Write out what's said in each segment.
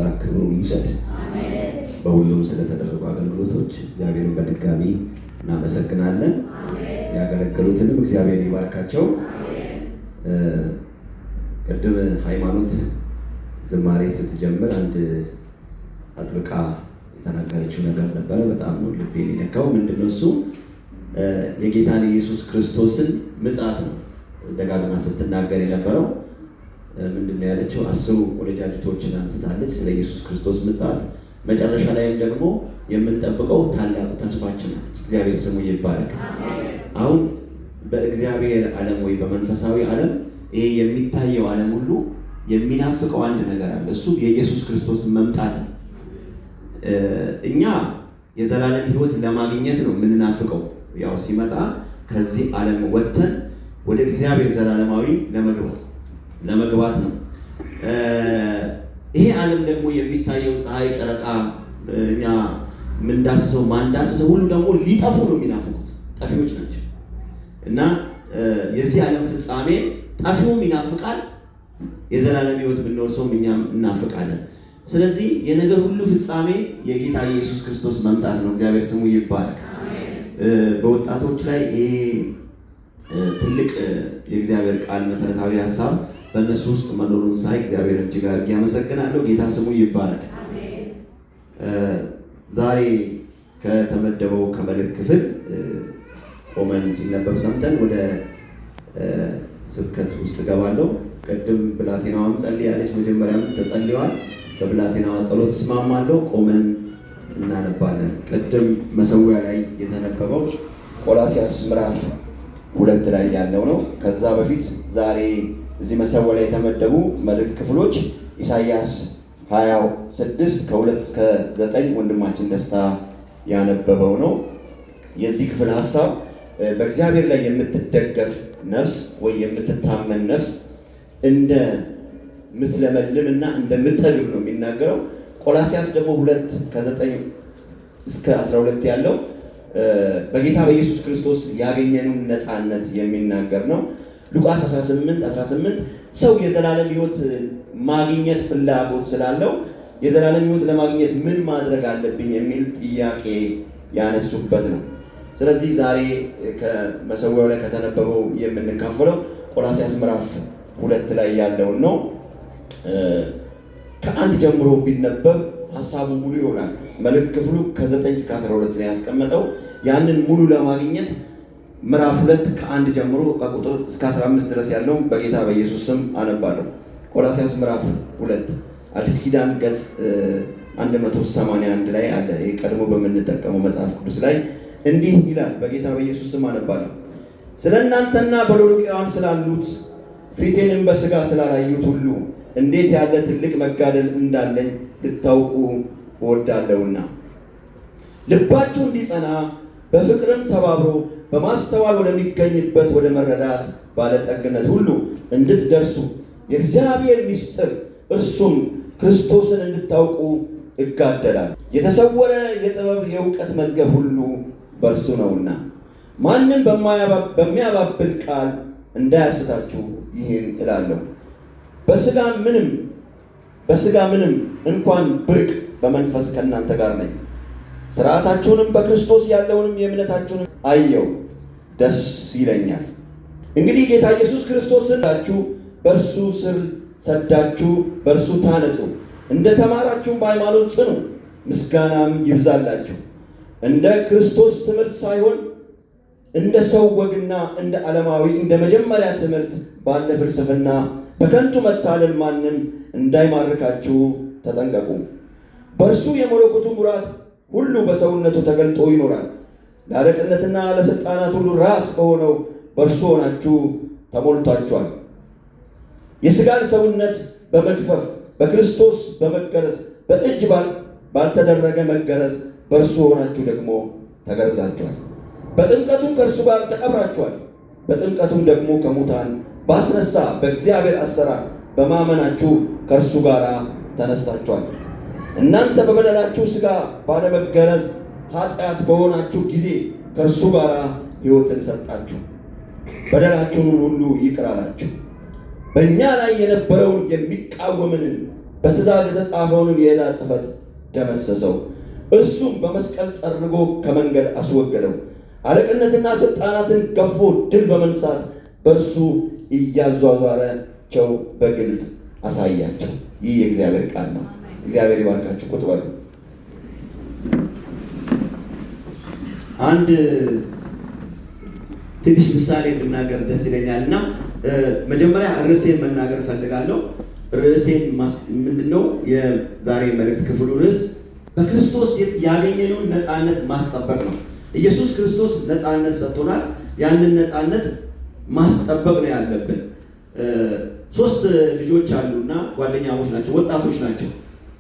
አምላክ ክብሩን ይውሰድ። በሁሉም ስለተደረጉ አገልግሎቶች እግዚአብሔርን በድጋሚ እናመሰግናለን። ያገለገሉትንም እግዚአብሔር ይባርካቸው። ቅድም ሃይማኖት ዝማሬ ስትጀምር አንድ አጥብቃ የተናገረችው ነገር ነበረ። በጣም ነው ልቤን የነካው። ምንድነው እሱ? የጌታን ኢየሱስ ክርስቶስን ምጽአት ነው ደጋግማ ስትናገር የነበረው። ምንድነው ያለችው? 10 ቆነጃጅቶችን አንስታለች ስለ ኢየሱስ ክርስቶስ ምጽአት። መጨረሻ ላይም ደግሞ የምንጠብቀው ታላቁ ተስፋችን አለች። እግዚአብሔር ስሙ ይባረክ። አሁን በእግዚአብሔር ዓለም ወይ በመንፈሳዊ ዓለም ይሄ የሚታየው ዓለም ሁሉ የሚናፍቀው አንድ ነገር አለ። እሱ የኢየሱስ ክርስቶስ መምጣት ነው። እኛ የዘላለም ሕይወት ለማግኘት ነው የምንናፍቀው። ያው ሲመጣ ከዚህ ዓለም ወጥተን ወደ እግዚአብሔር ዘላለማዊ ለመግባት ነው። ይሄ ዓለም ደግሞ የሚታየው ፀሐይ፣ ጨረቃ፣ እኛ ምንዳስሰው ማንዳስሰው ሁሉ ደግሞ ሊጠፉ ነው የሚናፍቁት። ጠፊዎች ናቸው እና የዚህ ዓለም ፍጻሜ ጠፊውም ይናፍቃል፣ የዘላለም ሕይወት ብንወርሰውም እኛም እናፍቃለን። ስለዚህ የነገር ሁሉ ፍጻሜ የጌታ ኢየሱስ ክርስቶስ መምጣት ነው። እግዚአብሔር ስሙ ይባረክ። በወጣቶች ላይ ይሄ ትልቅ የእግዚአብሔር ቃል መሰረታዊ ሀሳብ በእነሱ ውስጥ መኖሩን ሳይ እግዚአብሔር እጅግ አድርጌ አመሰግናለሁ። ጌታ ስሙ ይባረክ። ዛሬ ከተመደበው ከመልእክት ክፍል ቆመን ሲነበብ ሰምተን ወደ ስብከት ውስጥ እገባለሁ። ቅድም ብላቴናዋም ጸልያለች፣ መጀመሪያም ተጸልየዋል። በብላቴናዋ ጸሎት እስማማለሁ። ቆመን እናነባለን። ቅድም መሰዊያ ላይ የተነበበው ቆላስይስ ምዕራፍ 2 ላይ ያለው ነው። ከዛ በፊት ዛሬ እዚህ መሰዊያ ላይ የተመደቡ መልእክት ክፍሎች ኢሳይያስ 26 ከ2 እስከ 9 ወንድማችን ደስታ ያነበበው ነው። የዚህ ክፍል ሀሳብ በእግዚአብሔር ላይ የምትደገፍ ነፍስ ወይ የምትታመን ነፍስ እንደምትለመልምና እንደምትጠግብ ነው የሚናገረው። ቆላስይስ ደግሞ 2 ከ9 እስከ 12 ያለው በጌታ በኢየሱስ ክርስቶስ ያገኘነውን ነፃነት የሚናገር ነው። ሉቃስ 18 ሰው የዘላለም ሕይወት ማግኘት ፍላጎት ስላለው የዘላለም ሕይወት ለማግኘት ምን ማድረግ አለብኝ የሚል ጥያቄ ያነሱበት ነው። ስለዚህ ዛሬ ከመሰዊያው ላይ ከተነበበው የምንካፈለው ቆላስይስ ምዕራፍ 2 ላይ ያለውን ነው። ከ1 ጀምሮ ቢነበብ ሀሳቡ ሙሉ ይሆናል። መልእክት ክፍሉ ከ9 እስከ 12 ላይ ያስቀመጠው ያንን ሙሉ ለማግኘት ምዕራፍ 2 ከ1 ጀምሮ ከቁጥር እስከ 15 ድረስ ያለው በጌታ በኢየሱስ ስም አነባለሁ። ቆላስይስ ምዕራፍ 2 አዲስ ኪዳን ገጽ 181 ላይ አለ። ይሄ ቀድሞ በምንጠቀመው መጽሐፍ ቅዱስ ላይ እንዲህ ይላል። በጌታ በኢየሱስ ስም አነባለሁ። ስለ እናንተና በሎዶቅያውያን ስላሉት ፊቴንም በሥጋ ስላላዩት ሁሉ እንዴት ያለ ትልቅ መጋደል እንዳለኝ ልታውቁ እወዳለሁና ልባችሁ እንዲጸና በፍቅርም ተባብሮ በማስተዋል ወደሚገኝበት ወደ መረዳት ባለጠግነት ሁሉ እንድትደርሱ የእግዚአብሔር ምስጢር እርሱም ክርስቶስን እንድታውቁ እጋደላለሁ። የተሰወረ የጥበብ የእውቀት መዝገብ ሁሉ በእርሱ ነውና ማንም በሚያባብል ቃል እንዳያስታችሁ ይህን እላለሁ። በሥጋ ምንም እንኳን ብርቅ በመንፈስ ከእናንተ ጋር ነኝ። ሥርዓታችሁንም በክርስቶስ ያለውንም የእምነታችሁንም አየው፣ ደስ ይለኛል። እንግዲህ ጌታ ኢየሱስ ክርስቶስን በእርሱ ስር ሰዳችሁ በእርሱ ታነጹ፣ እንደ ተማራችሁም በሃይማኖት ጽኑ፣ ምስጋናም ይብዛላችሁ። እንደ ክርስቶስ ትምህርት ሳይሆን እንደ ሰው ወግና እንደ ዓለማዊ እንደ መጀመሪያ ትምህርት ባለ ፍልስፍና በከንቱ መታለል ማንም እንዳይማርካችሁ ተጠንቀቁ። በእርሱ የመለኮቱ ሙራት ሁሉ በሰውነቱ ተገልጦ ይኖራል። ለአለቅነትና ለሥልጣናት ሁሉ ራስ በሆነው በእርሱ ሆናችሁ ተሞልታችኋል። የሥጋን ሰውነት በመግፈፍ በክርስቶስ በመገረዝ በእጅ ባልተደረገ መገረዝ በእርሱ ሆናችሁ ደግሞ ተገርዛችኋል። በጥምቀቱም ከእርሱ ጋር ተቀብራችኋል። በጥምቀቱም ደግሞ ከሙታን ባስነሳ በእግዚአብሔር አሰራር በማመናችሁ ከእርሱ ጋር ተነስታችኋል። እናንተ በበደላችሁ ሥጋ ባለመገረዝ ኃጢአት በሆናችሁ ጊዜ ከእርሱ ጋር ሕይወትን ሰጣችሁ፣ በደላችሁን ሁሉ ይቅር አላችሁ። በእኛ ላይ የነበረውን የሚቃወምንን በትእዛዝ የተጻፈውንም የዕዳ ጽሕፈት ደመሰሰው። እርሱም በመስቀል ጠርጎ ከመንገድ አስወገደው። አለቅነትና ስልጣናትን ገፎ ድል በመንሳት በእርሱ እያዟዟራቸው በግልጥ አሳያቸው። ይህ የእግዚአብሔር ቃል ነው። እግዚአብሔር ይባርካችሁ። ቁጭ በሉ። አንድ ትንሽ ምሳሌ ብናገር ደስ ይለኛል እና መጀመሪያ ርዕሴን መናገር ፈልጋለሁ። ርዕሴን ምንድነው? የዛሬ መልእክት ክፍሉ ርዕስ በክርስቶስ ያገኘነውን ነፃነት ማስጠበቅ ነው። ኢየሱስ ክርስቶስ ነፃነት ሰጥቶናል። ያንን ነፃነት ማስጠበቅ ነው ያለብን። 3 ልጆች አሉና ጓደኛሞች ናቸው፣ ወጣቶች ናቸው።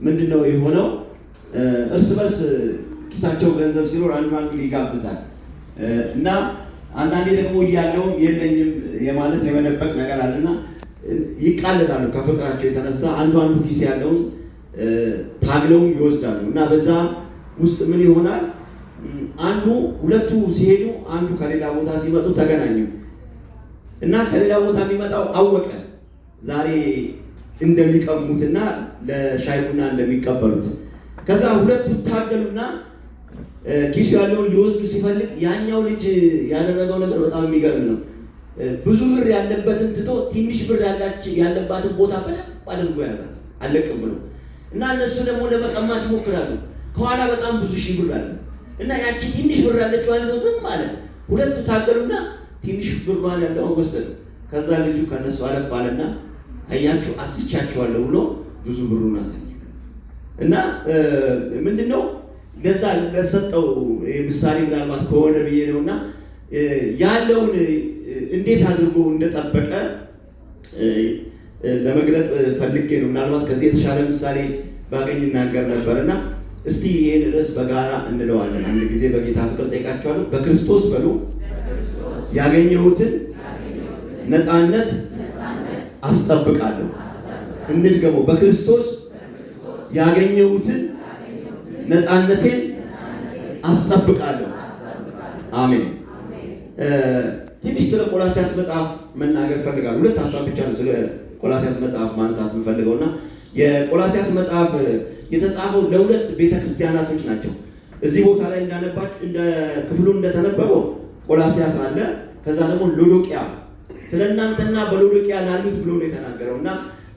ምንድነው የሆነው? እርስ በርስ ኪሳቸው ገንዘብ ሲኖር አንዱ ይጋብዛል እና አንዳንዴ ደግሞ እያለውም የለኝም የማለት የመደበቅ ነገር አለና ይቃለዳሉ። ከፍቅራቸው የተነሳ አንዱ ኪስ ያለውን ታግለውም ይወስዳሉ እና በዛ ውስጥ ምን ይሆናል? ሁለቱ ሲሄዱ አንዱ ከሌላ ቦታ ሲመጡ ተገናኙ እና ከሌላ ቦታ የሚመጣው አወቀ ዛሬ እንደሚቀሙትና ለሻይ ቡና እንደሚቀበሉት። ከዛ ሁለቱ ታገሉና ኪሱ ያለውን ሊወስዱ ሲፈልግ ያኛው ልጅ ያደረገው ነገር በጣም የሚገርም ነው። ብዙ ብር ያለበትን ትቶ ትንሽ ብር ያለባትን ቦታ በደንብ አድርጎ ያዛት አለቅም ብሎ እና እነሱ ደግሞ ለመቀማት ይሞክራሉ። ከኋላ በጣም ብዙ ሺህ ብር አለ እና ያቺ ትንሽ ብር ያለችው አይዞ ዝም አለ። ሁለቱ ታገሉና ትንሽ ብሯን ያለው ወሰዱ። ከዛ ልጁ ከነሱ አለፍ አለና አያችሁ አስቻቸዋለሁ ብሎ ብዙ ብሩን አሳየ እና ምንድነው ለዛ ለሰጠው ምሳሌ ምናልባት ከሆነ ብዬ ነውና ያለውን እንዴት አድርጎ እንደጠበቀ ለመግለጥ ፈልጌ ነው። ምናልባት ከዚህ የተሻለ ምሳሌ ባገኝ እናገር ነበርና እስቲ ይሄን ርዕስ በጋራ እንለዋለን። አንድ ጊዜ በጌታ ፍቅር ጠይቃችኋለሁ። በክርስቶስ በሉ ያገኘሁትን ነፃነት አስጠብቃለሁ። እንድገመው። በክርስቶስ ያገኘሁትን ነፃነቴን አስጠብቃለሁ። አሜን። ትንሽ ስለ ቆላስይስ መጽሐፍ መናገር ፈልጋለሁ። 2 ሀሳብ ብቻ ነው ስለ ቆላስይስ መጽሐፍ ማንሳት የምፈልገውና የቆላስይስ መጽሐፍ የተጻፈው ለ2 ቤተክርስቲያናቶች ናቸው። እዚህ ቦታ ላይ እንዳነባችሁ እንደ ክፍሉ እንደተነበበው ቆላስይስ አለ፣ ከዛ ደግሞ ሎዶቅያ ስለእናንተና በሎዶቅያ ላሉት ብሎ ነው የተናገረውና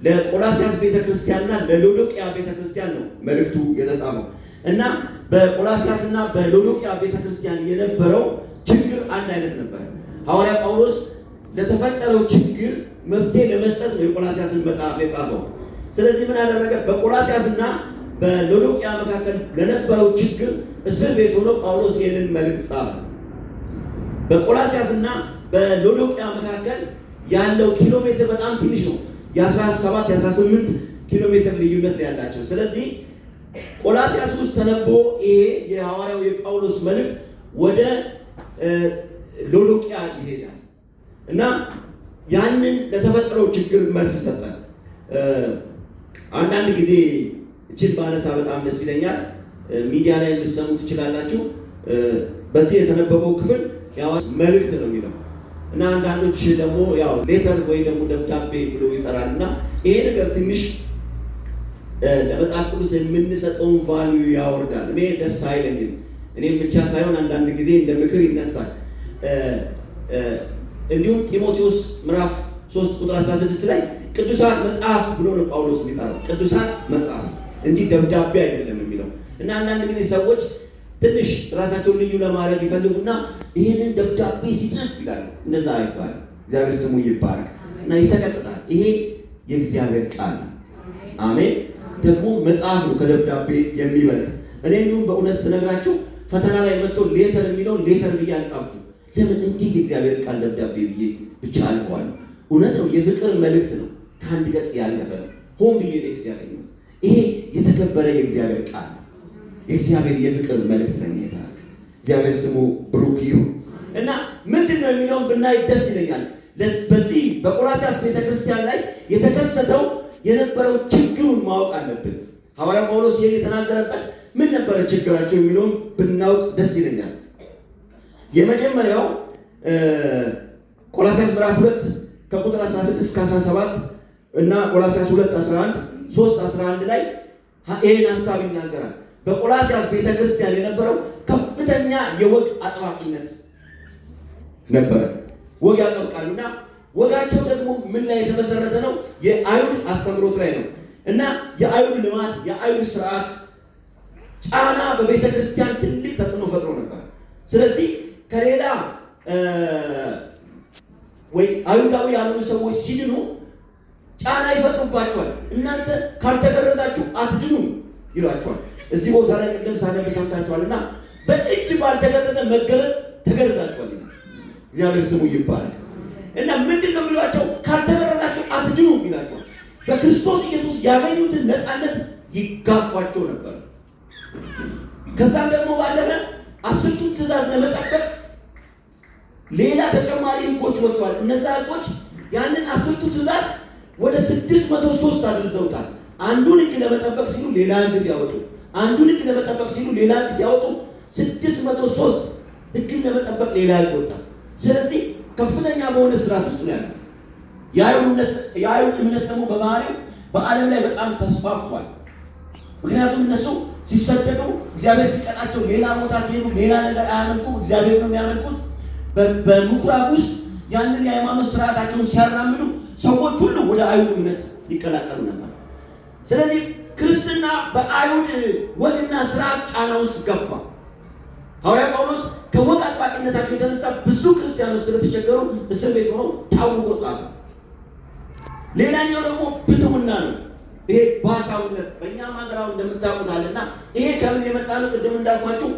ለቆላስይስ ቤተክርስቲያንና ለሎዶቅያ ቤተክርስቲያን ነው መልእክቱ የተጻፈው እና በቆላስይስና በሎዶቅያ ቤተክርስቲያን የነበረው ችግር አንድ አይነት ነበር። ሐዋርያ ጳውሎስ ለተፈጠረው ችግር መፍትሄ ለመስጠት ነው የቆላስይስን መጽሐፍ የጻፈው። ስለዚህ ምን አደረገ? በቆላስይስና በሎዶቅያ መካከል ለነበረው ችግር እስር ቤት ሆኖ ጳውሎስ ይህንን መልእክት ጻፈ። በቆላስይስና በሎዶቅያ መካከል ያለው ኪሎ ሜትር በጣም ትንሽ ነው። የ17 የ18 ኪሎ ሜትር ልዩነት ነው ያላቸው። ስለዚህ ቆላስይስ ውስጥ ተነቦ ይሄ የሐዋርያው የጳውሎስ መልእክት ወደ ሎዶቅያ ይሄዳል እና ያንን ለተፈጠረው ችግር መልስ ሰጠ። አንዳንድ ጊዜ እችል ባነሳ በጣም ደስ ይለኛል። ሚዲያ ላይ ልትሰሙ ትችላላችሁ። በዚህ የተነበበው ክፍል ያው መልእክት ነው የሚለው እና አንዳንዶች ደግሞ ያው ሌተር ወይ ደግሞ ደብዳቤ ብሎ ይጠራል እና ይሄ ነገር ትንሽ ለመጽሐፍ ቅዱስ የምንሰጠውን ቫልዩ ያወርዳል። እኔ ደስ አይለኝም። እኔም ብቻ ሳይሆን አንዳንድ ጊዜ እንደ ምክር ይነሳል። እንዲሁም ጢሞቴዎስ ምዕራፍ 3 ቁጥር 16 ላይ ቅዱሳት መጽሐፍት ብሎ ነው ጳውሎስ የሚጠራው። ቅዱሳት መጽሐፍት እንጂ ደብዳቤ አይደለም የሚለው እና አንዳንድ ጊዜ ሰዎች ትንሽ ራሳቸውን ልዩ ለማድረግ ይፈልጉና ይህንን ደብዳቤ ሲጽፍ ይላሉ። እንደዛ አይባልም። እግዚአብሔር ስሙ ይባረክ እና ይሰቀጥጣል። ይሄ የእግዚአብሔር ቃል ነው። አሜን። ደግሞ መጽሐፍ ነው ከደብዳቤ የሚበልጥ። እኔ እንዲሁም በእውነት ስነግራችሁ ፈተና ላይ መጥቶ ሌተር የሚለውን ሌተር ብዬ አልጻፍኩም። ለምን? እንዴት የእግዚአብሔር ቃል ደብዳቤ ብዬ ብቻ አልፈዋለሁ። እውነት ነው፣ የፍቅር መልእክት ነው። ከአንድ ገጽ ያለፈ ሆን ብዬ ሌክስ ያገኘው ይሄ የተከበረ የእግዚአብሔር ቃል ነው። የእግዚአብሔር የፍቅር መልእክት ነው የተላከ። እግዚአብሔር ስሙ ብሩክ ይሁን እና ምንድን ነው የሚለውን ብናይ ደስ ይለኛል። በዚህ በቆላስይስ ቤተክርስቲያን ላይ የተከሰተው የነበረው ችግሩን ማወቅ አለብን። ሐዋርያ ጳውሎስ ይሄን የተናገረበት ምን ነበረ ችግራቸው የሚለውን ብናውቅ ደስ ይለኛል። የመጀመሪያው ቆላስይስ ምዕራፍ 2 ከቁጥር 16 እስከ 17 እና ቆላስይስ 2:11 3:11 ላይ ይህን ሀሳብ ይናገራል። በቆላስይስ ቤተክርስቲያን የነበረው ከፍተኛ የወግ አጥባቂነት ነበረ። ወግ ያጠብቃሉና ወጋቸው ደግሞ ምን ላይ የተመሰረተ ነው? የአይሁድ አስተምሮት ላይ ነው። እና የአይሁድ ልማት፣ የአይሁድ ስርዓት ጫና በቤተ ክርስቲያን ትልቅ ተጽዕኖ ፈጥሮ ነበር። ስለዚህ ከሌላ ወይ አይሁዳዊ ያልሆኑ ሰዎች ሲድኑ ጫና ይፈጥሩባቸዋል። እናንተ ካልተገረዛችሁ አትድኑም ይሏቸዋል። እዚህ ቦታ ላይ ቅድም ሳነብ ሰምታችኋልና በእጅ ባልተገረዘ መገረዝ ተገረዛችኋል። እግዚአብሔር ስሙ ይባላል። እና ምንድን ነው የሚሏቸው? ካልተገረዛችሁ አትድኑም ይላቸዋል። በክርስቶስ ኢየሱስ ያገኙትን ነፃነት ይጋፋቸው ነበር። ከዛም ደግሞ ባለፈ 10ቱን ትእዛዝ ለመጠበቅ ሌላ ተጨማሪ ህጎች ወጥተዋል። እነዛ ህጎች ያንን 10ቱ ትእዛዝ ወደ 603 አድርሰውታል። አንዱን ህግ ለመጠበቅ ሲሉ ሌላ ህግ ሲያወጡ፣ አንዱን ህግ ለመጠበቅ ሲሉ ሌላ ህግ ሲያወጡ 603 ህግን ለመጠበቅ ሌላ ህግ ወጣ። ስለዚህ ከፍተኛ በሆነ ስርዓት ውስጥ ነው ያለው። የአይሁድ እምነት ደግሞ በባህሪው በዓለም ላይ በጣም ተስፋፍቷል። ምክንያቱም እነሱ ሲሰደዱ እግዚአብሔር ሲቀጣቸው ሌላ ቦታ ሲሄዱ ሌላ ነገር አያመልኩም፣ እግዚአብሔር ነው የሚያመልኩት። በምኩራብ ውስጥ ያንን የሃይማኖት ስርዓታቸውን ሲያራምዱ ሰዎች ሁሉ ወደ አይሁድ እምነት ይቀላቀሉ ነበር። ስለዚህ ክርስትና በአይሁድ ወግና ስርዓት ጫና ውስጥ ገባ። ሐዋርያ ጳውሎስ ከወግ አጥባቂነታቸው የተነሳ ብዙ ክርስቲያኖች ስለተቸገሩ እስር ቤት ሆነው ታውቆ ጻፈ። ሌላኛው ደግሞ ብትውና ነው። ይሄ ባህታዊነት በእኛም ሀገራው እንደምታውቁታልና ይሄ ከምን የመጣ ነው? ቅድም እንዳልኳችሁ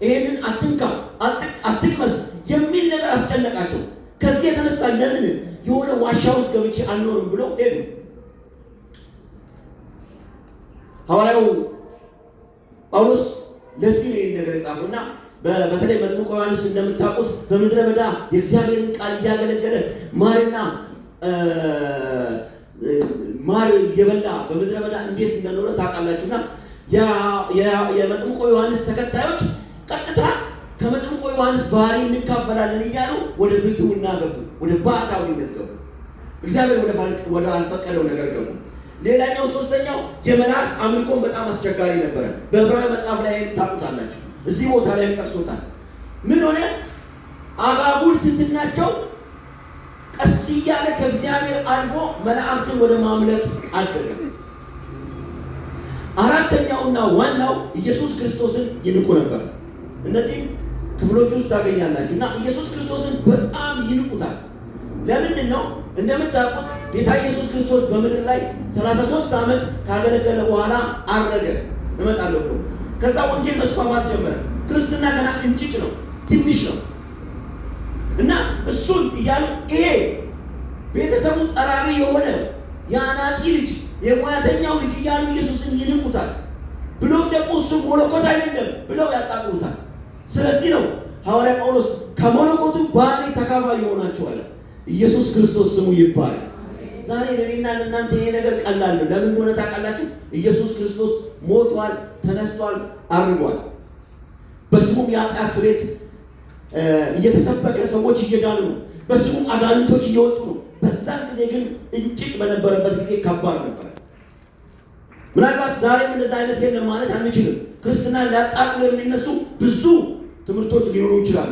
ይሄንን አትንካ፣ አትቅመስ የሚል ነገር አስጨነቃቸው። ከዚህ የተነሳ ለምን የሆነ ዋሻ ውስጥ ገብቼ አልኖርም ብለው ሄዱ። ሐዋርያው ጳውሎስ ለዚህ ነው ነገር የጻፈውና በተለይ መጥምቁ ዮሐንስ እንደምታውቁት በምድረ በዳ የእግዚአብሔርን ቃል እያገለገለ ማር እየበላ በምድረ በዳ እንዴት እንደኖረ ታውቃላችሁና የመጥምቁ ዮሐንስ ተከታዮች ቀጥታ ከመጥምቁ ዮሐንስ ባህሪ እንካፈላለን እያሉ ወደ ብሕትውና ገቡ፣ ወደ ባህታዊነት ገቡ። እግዚአብሔር ወደ አልፈቀደው ነገር ገቡ። ሌላኛው ሶስተኛው የመላእክት አምልኮን በጣም አስቸጋሪ ነበረ። በዕብራውያን መጽሐፍ ላይ ታውቁታላችሁ። እዚህ ቦታ ላይ ጠቅሶታል። ምን ሆነ? አጋጉል ትሕትናቸው ቀስ እያለ ከእግዚአብሔር አልፎ መላእክትን ወደ ማምለክ አደረገ። አራተኛውና ዋናው ኢየሱስ ክርስቶስን ይንቁ ነበር። እነዚህ ክፍሎች ውስጥ ታገኛላችሁ እና ኢየሱስ ክርስቶስን በጣም ይንቁታል። ለምንድን ነው? እንደምታውቁት ጌታ ኢየሱስ ክርስቶስ በምድር ላይ 33 ዓመት ካገለገለ በኋላ አረገ፣ እመጣለሁ ብሎ። ከዛ ወንጌል መስፋፋት ጀመረ። ክርስትና ገና እንጭጭ ነው፣ ትንሽ ነው እና እሱን እያሉ ይሄ ቤተሰቡ ጸራቢ የሆነ የአናጢ ልጅ የሙያተኛው ልጅ እያሉ ኢየሱስን ይንቁታል። ብሎም ደግሞ እሱ መለኮት አይደለም ብለው ያጣቁታል። ስለዚህ ነው ሐዋርያ ጳውሎስ ከመለኮቱ ባህሪ ተካፋይ ይሆናችኋል። ኢየሱስ ክርስቶስ ስሙ ይባላል። ዛሬ ለኔና ለእናንተ ይሄ ነገር ቀላል ነው። ለምን እንደሆነ ታውቃላችሁ? ኢየሱስ ክርስቶስ ሞቷል፣ ተነስቷል፣ አርጓል። በስሙም የኃጢአት ስርየት እየተሰበከ ሰዎች እየዳኑ ነው። በስሙም አጋንንቶች እየወጡ ነው። በዛን ጊዜ ግን እንጭጭ በነበረበት ጊዜ ከባድ ነበር። ምናልባት ዛሬም እንደዛ አይነት የለም ማለት አንችልም። ክርስትና ሊያጣጥሉ የሚነሱ ብዙ ትምህርቶች ሊኖሩ ይችላሉ።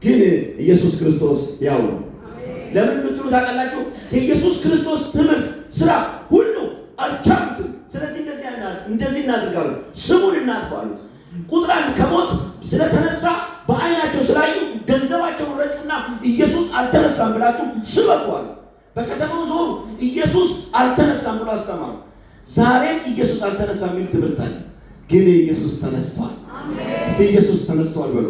ግን ኢየሱስ ክርስቶስ ያው ነው። ለምን ብትሉ ታውቃላችሁ? የኢየሱስ ክርስቶስ ትምህርት፣ ስራ ሁሉ አልቻሉትም። ስለዚህ እንደዚህ እናድርጋሉ፣ ስሙን እናጥፋሉት። ቁጥር 1 ከሞት ስለተነሳ በአይናቸው ስላዩ ገንዘባቸውን ረጩና ኢየሱስ አልተነሳም ብላችሁ ስበኳል። በከተማው ዞሩ፣ ኢየሱስ አልተነሳም ብሎ አስተማሩ። ዛሬም ኢየሱስ አልተነሳም የሚል ትምህርት አለ። ግን ኢየሱስ ተነስቷል። እስቲ ኢየሱስ ተነስቷል በሉ።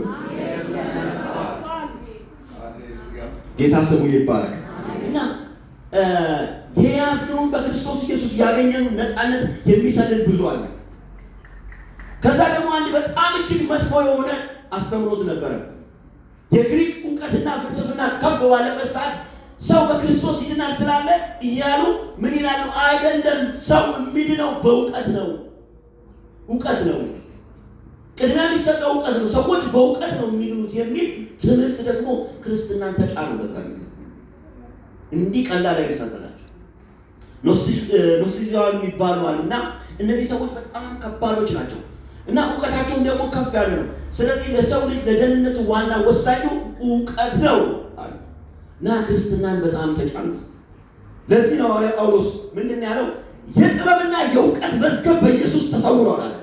ጌታ ስሙ ይባረክ። እና የያዝነውን በክርስቶስ ኢየሱስ ያገኘነው ነፃነት የሚሰልል ብዙ አለ። ከዛ ደግሞ አንድ በጣም እጅግ መጥፎ የሆነ አስተምሮት ነበረ። የግሪክ እውቀትና ፍልስፍና ከፍ ባለበት ሰዓት ሰው በክርስቶስ ይድናል ትላለ እያሉ ምን ይላሉ? አይደለም፣ ሰው የሚድነው በእውቀት ነው። እውቀት ነው ቅድሚያ የሚሰጠው፣ እውቀት ነው። ሰዎች በእውቀት ነው የሚድኑት የሚል ትምህርት ደግሞ ክርስትናን ተጫኑ። በዛ ጊዜ እንዲህ ቀላል አይሰጣላችሁ። ኖስቲዚያውያን የሚባሉ አሉና እነዚህ ሰዎች በጣም ከባዶች ናቸው እና እውቀታቸውም ደግሞ ከፍ ያለ ነው። ስለዚህ ለሰው ልጅ ለደህንነቱ ዋና ወሳኙ እውቀት ነው አሉ እና ክርስትናን በጣም ተጫኑት። ለዚህ ነው ሐዋርያ ጳውሎስ ምንድን ነው ያለው? የጥበብና የእውቀት መዝገብ በኢየሱስ ተሰውሯል አለ።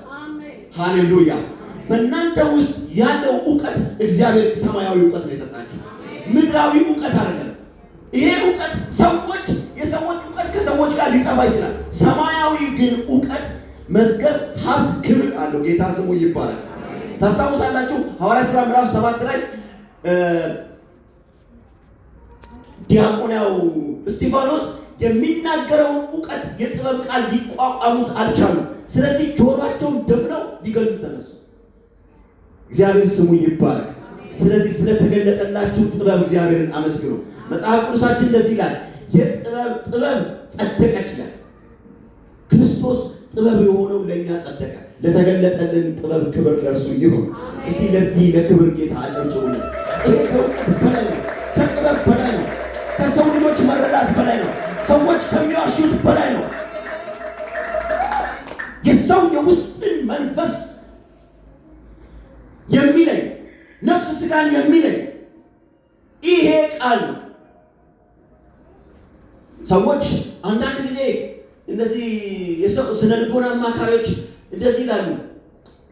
ሃሌሉያ! በእናንተ ውስጥ ያለው እውቀት እግዚአብሔር ሰማያዊ እውቀት ነው የሰጣችሁ፣ ምድራዊ እውቀት አይደለም። ይሄ እውቀት የሰዎች እውቀት ከሰዎች ጋር ሊጠፋ ይችላል። ሰማያዊ ግን እውቀት መዝገብ፣ ሀብት፣ ክብር አለው። ጌታ ስሙ ይባላል። ታስታውሳላችሁ ሐዋርያ ሥራ ምዕራፍ 7 ላይ ዲያቆናው እስጢፋኖስ የሚናገረውን እውቀት የጥበብ ቃል ሊቋቋሙት አልቻሉም። ስለዚህ ጆሮአቸውን ደፍነው ሊገሉት ተነሱ። እግዚአብሔር ስሙ ይባላል። ስለዚህ ስለተገለጠላችሁ ጥበብ እግዚአብሔርን አመስግኑ። መጽሐፍ ቅዱሳችን እንደዚህ ይላል፣ ጥበብ ጸደቀች ይላል። ክርስቶስ ጥበብ የሆነው ለእኛ ጸደቀ። ለተገለጠልን ጥበብ ክብር ለእርሱ ይሁን። እስቲ ለዚህ ለክብር ጌታ አጨብጭቡለት። ይሄ ከእውቀት በላይ ነው፣ ከጥበብ በላይ ነው፣ ከሰው ልጆች መረዳት በላይ ነው፣ ሰዎች ከሚዋሹት በላይ ነው። የሰው የውስጥን መንፈስ የሚለይ ነፍስ ስጋን የሚለይ ይሄ ቃል ነው። ሰዎች አንዳንድ ጊዜ እንደዚህ የሰው ስነ ልቦና አማካሪዎች እንደዚህ ይላሉ፣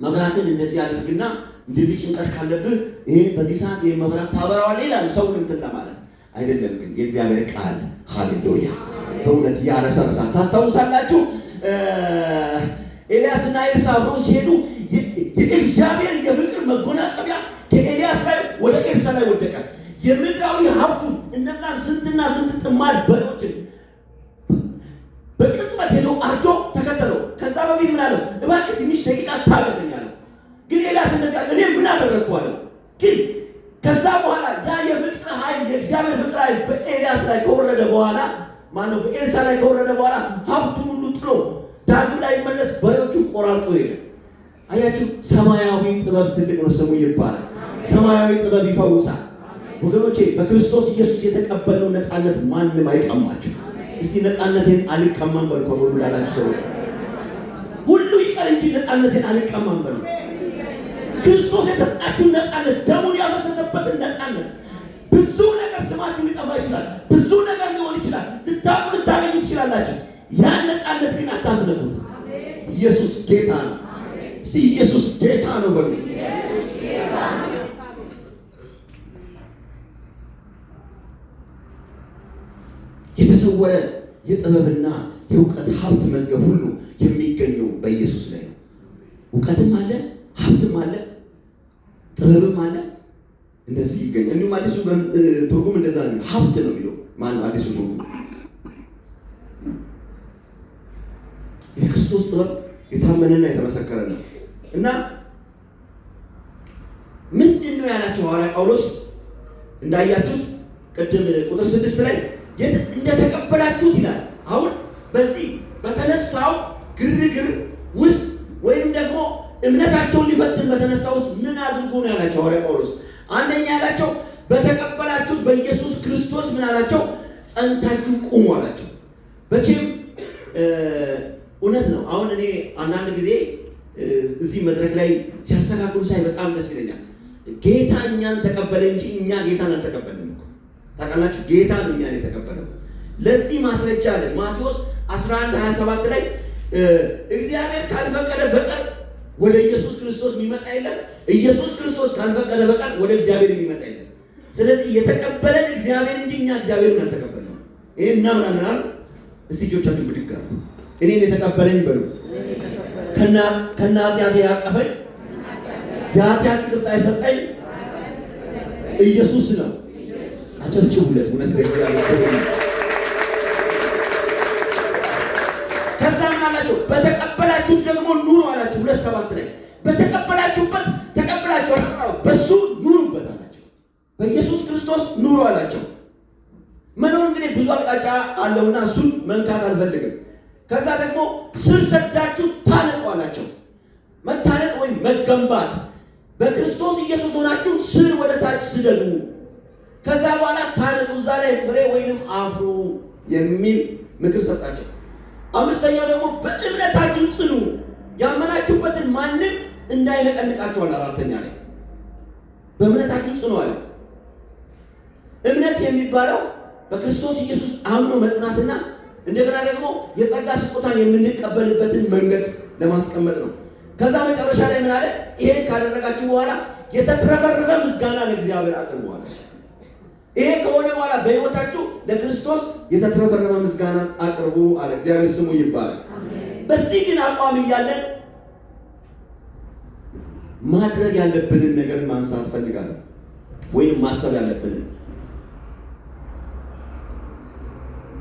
መብራትን እንደዚህ አድርግና እንደዚህ ጭንቀት ካለብህ ይሄ በዚህ ሰዓት ይሄ መብራት ታበራዋለህ ይላሉ። ሰውን እንትን ለማለት አይደለም። ግን የእግዚአብሔር ቃል ሃሌሉያ በእውነት ያረሰርሳል። ታስታውሳላችሁ ኤልያስና ኤልሳ አብረው ሲሄዱ የእግዚአብሔር የፍቅር መጎናጸፊያ ከኤልያስ ላይ ወደ ኤልሳ ላይ ወደቀ። የምድራዊ ሀብቱ እነዛን ስንትና ስንት ጥማድ በሬዎችን በቅጽበት ሄዶ አርዶ ተከተለው። ከዛ በፊት ምን አለው? እባክህ ትንሽ ደቂቃ ታገሰኝ አለው። ግን ኤልያስ እንደዚህ አለ፣ እኔ ምን አደረግኩ አለው። ግን ከዛ በኋላ ያ የፍቅር ኃይል የእግዚአብሔር ፍቅር ኃይል በኤልያስ ላይ ከወረደ በኋላ ማነው በኤልሳ ላይ ከወረደ በኋላ ሀብቱን ሁሉ ጥሎ ዳግም ላይ መለስ በሬዎቹን ቆራርጦ ሄደ። አያችሁ፣ ሰማያዊ ጥበብ ትልቅ ነው፣ ስሙ ይባላል። ሰማያዊ ጥበብ ይፈውሳል። ወገኖቼ በክርስቶስ ኢየሱስ የተቀበልነው ነፃነት ማንም አይቀማችሁ። እስቲ ነፃነቴን አልቀማም በሉ። ከሁሉ ላላችሁ ሰው ሁሉ ይቀር እንጂ ነፃነቴን አልቀማም በሉ። ክርስቶስ የሰጣችሁ ነፃነት፣ ደሙን ያፈሰሰበትን ነፃነት። ብዙ ነገር ስማችሁ ሊጠፋ ይችላል፣ ብዙ ነገር ሊሆን ይችላል፣ ልታገኙ ትችላላችሁ። ያን ነፃነት ግን አታስነኩት። ኢየሱስ ጌታ ነው። እስቲ ኢየሱስ ጌታ ነው በሉ። የተሰወረ የጥበብና የእውቀት ሀብት መዝገብ ሁሉ የሚገኘው በኢየሱስ ላይ ነው። እውቀትም አለ፣ ሀብትም አለ፣ ጥበብም አለ። እንደዚህ ይገኛል። እንዲሁም አዲሱ ትርጉም እንደዛ ነው። ሀብት ነው የሚለው ማነው? አዲሱ ትርጉም የክርስቶስ ጥበብ የታመነና የተመሰከረ ነው እና ምንድን ነው ያላቸው ሐዋርያ ጳውሎስ እንዳያችሁት ቅድም ቁጥር 6 ላይ እንደተቀበላችሁት ይላል። አሁን በዚህ በተነሳው ግርግር ውስጥ ወይም ደግሞ እምነታቸውን ሊፈትን በተነሳው ውስጥ ምን አድርጉ ነው ያላቸው ሐዋርያ ጳውሎስ። አንደኛ ያላቸው በተቀበላችሁት በኢየሱስ ክርስቶስ ምን አላቸው? ጸንታችሁ ቁሙ አላቸው። በቼም እውነት ነው። አሁን እኔ አንዳንድ ጊዜ እዚህ መድረክ ላይ ሲያስተካክሉ ሳይ በጣም ደስ ይለኛል። ጌታ እኛን ተቀበለ እንጂ እኛ ጌታን አልተቀበልንም። ታውቃላችሁ፣ ጌታ ነው እኛን የተቀበለው። ለዚህ ማስረጃ አለ። ማቴዎስ 11:27 ላይ እግዚአብሔር ካልፈቀደ በቀር ወደ ኢየሱስ ክርስቶስ የሚመጣ የለም፣ ኢየሱስ ክርስቶስ ካልፈቀደ በቀር ወደ እግዚአብሔር የሚመጣ የለም። ስለዚህ የተቀበለን እግዚአብሔር እንጂ እኛ እግዚአብሔርን አልተቀበልንም። ይሄን እናምናለን። እስቲ እጆቻችሁን ብድግ አድርጉ። እኔን የተቀበለኝ በሉ። ከና ኃጢአቴ ያቀፈኝ የኃጢአት ይቅርታ የሰጠኝ ኢየሱስ ነው። አጨብጭቡለት። እውነት ከዛ ምን አላቸው? በተቀበላችሁት ደግሞ ኑሩ አላቸው። 2:7 ላይ በተቀበላችሁበት ተቀበላችኋል፣ በሱ ኑሩበት አላቸው። በኢየሱስ ክርስቶስ ኑሩ አላቸው። መኖር እንግዲህ ብዙ አቅጣጫ አለውና እሱን መንካት አልፈልግም። ከዛ ደግሞ ስር ሰዳችሁ ታነጹ አላቸው። መታነጽ ወይም መገንባት፣ በክርስቶስ ኢየሱስ ሆናችሁ ስር ወደ ታች ስደዱ። ከዛ በኋላ ታነጹ። እዛ ላይ ፍሬ ወይንም አፍሩ የሚል ምክር ሰጣቸው። አምስተኛው ደግሞ በእምነታችሁ ጽኑ፣ ያመናችሁበትን ማንም እንዳይነቀንቃችሁ አለ። አራተኛ ላይ በእምነታችሁ ጽኑ አለ። እምነት የሚባለው በክርስቶስ ኢየሱስ አምኖ መጽናትና እንደገና ደግሞ የጸጋ ስጦታን የምንቀበልበትን መንገድ ለማስቀመጥ ነው። ከዛ መጨረሻ ላይ ምን አለ? ይሄን ካደረጋችሁ በኋላ የተትረፈረፈ ምስጋና ለእግዚአብሔር አቅርቡ አለ። ይሄ ከሆነ በኋላ በሕይወታችሁ ለክርስቶስ የተትረፈረፈ ምስጋና አቅርቡ አለ። እግዚአብሔር ስሙ ይባላል። በዚህ ግን አቋም እያለን ማድረግ ያለብንን ነገር ማንሳት ፈልጋለሁ፣ ወይም ማሰብ ያለብንን።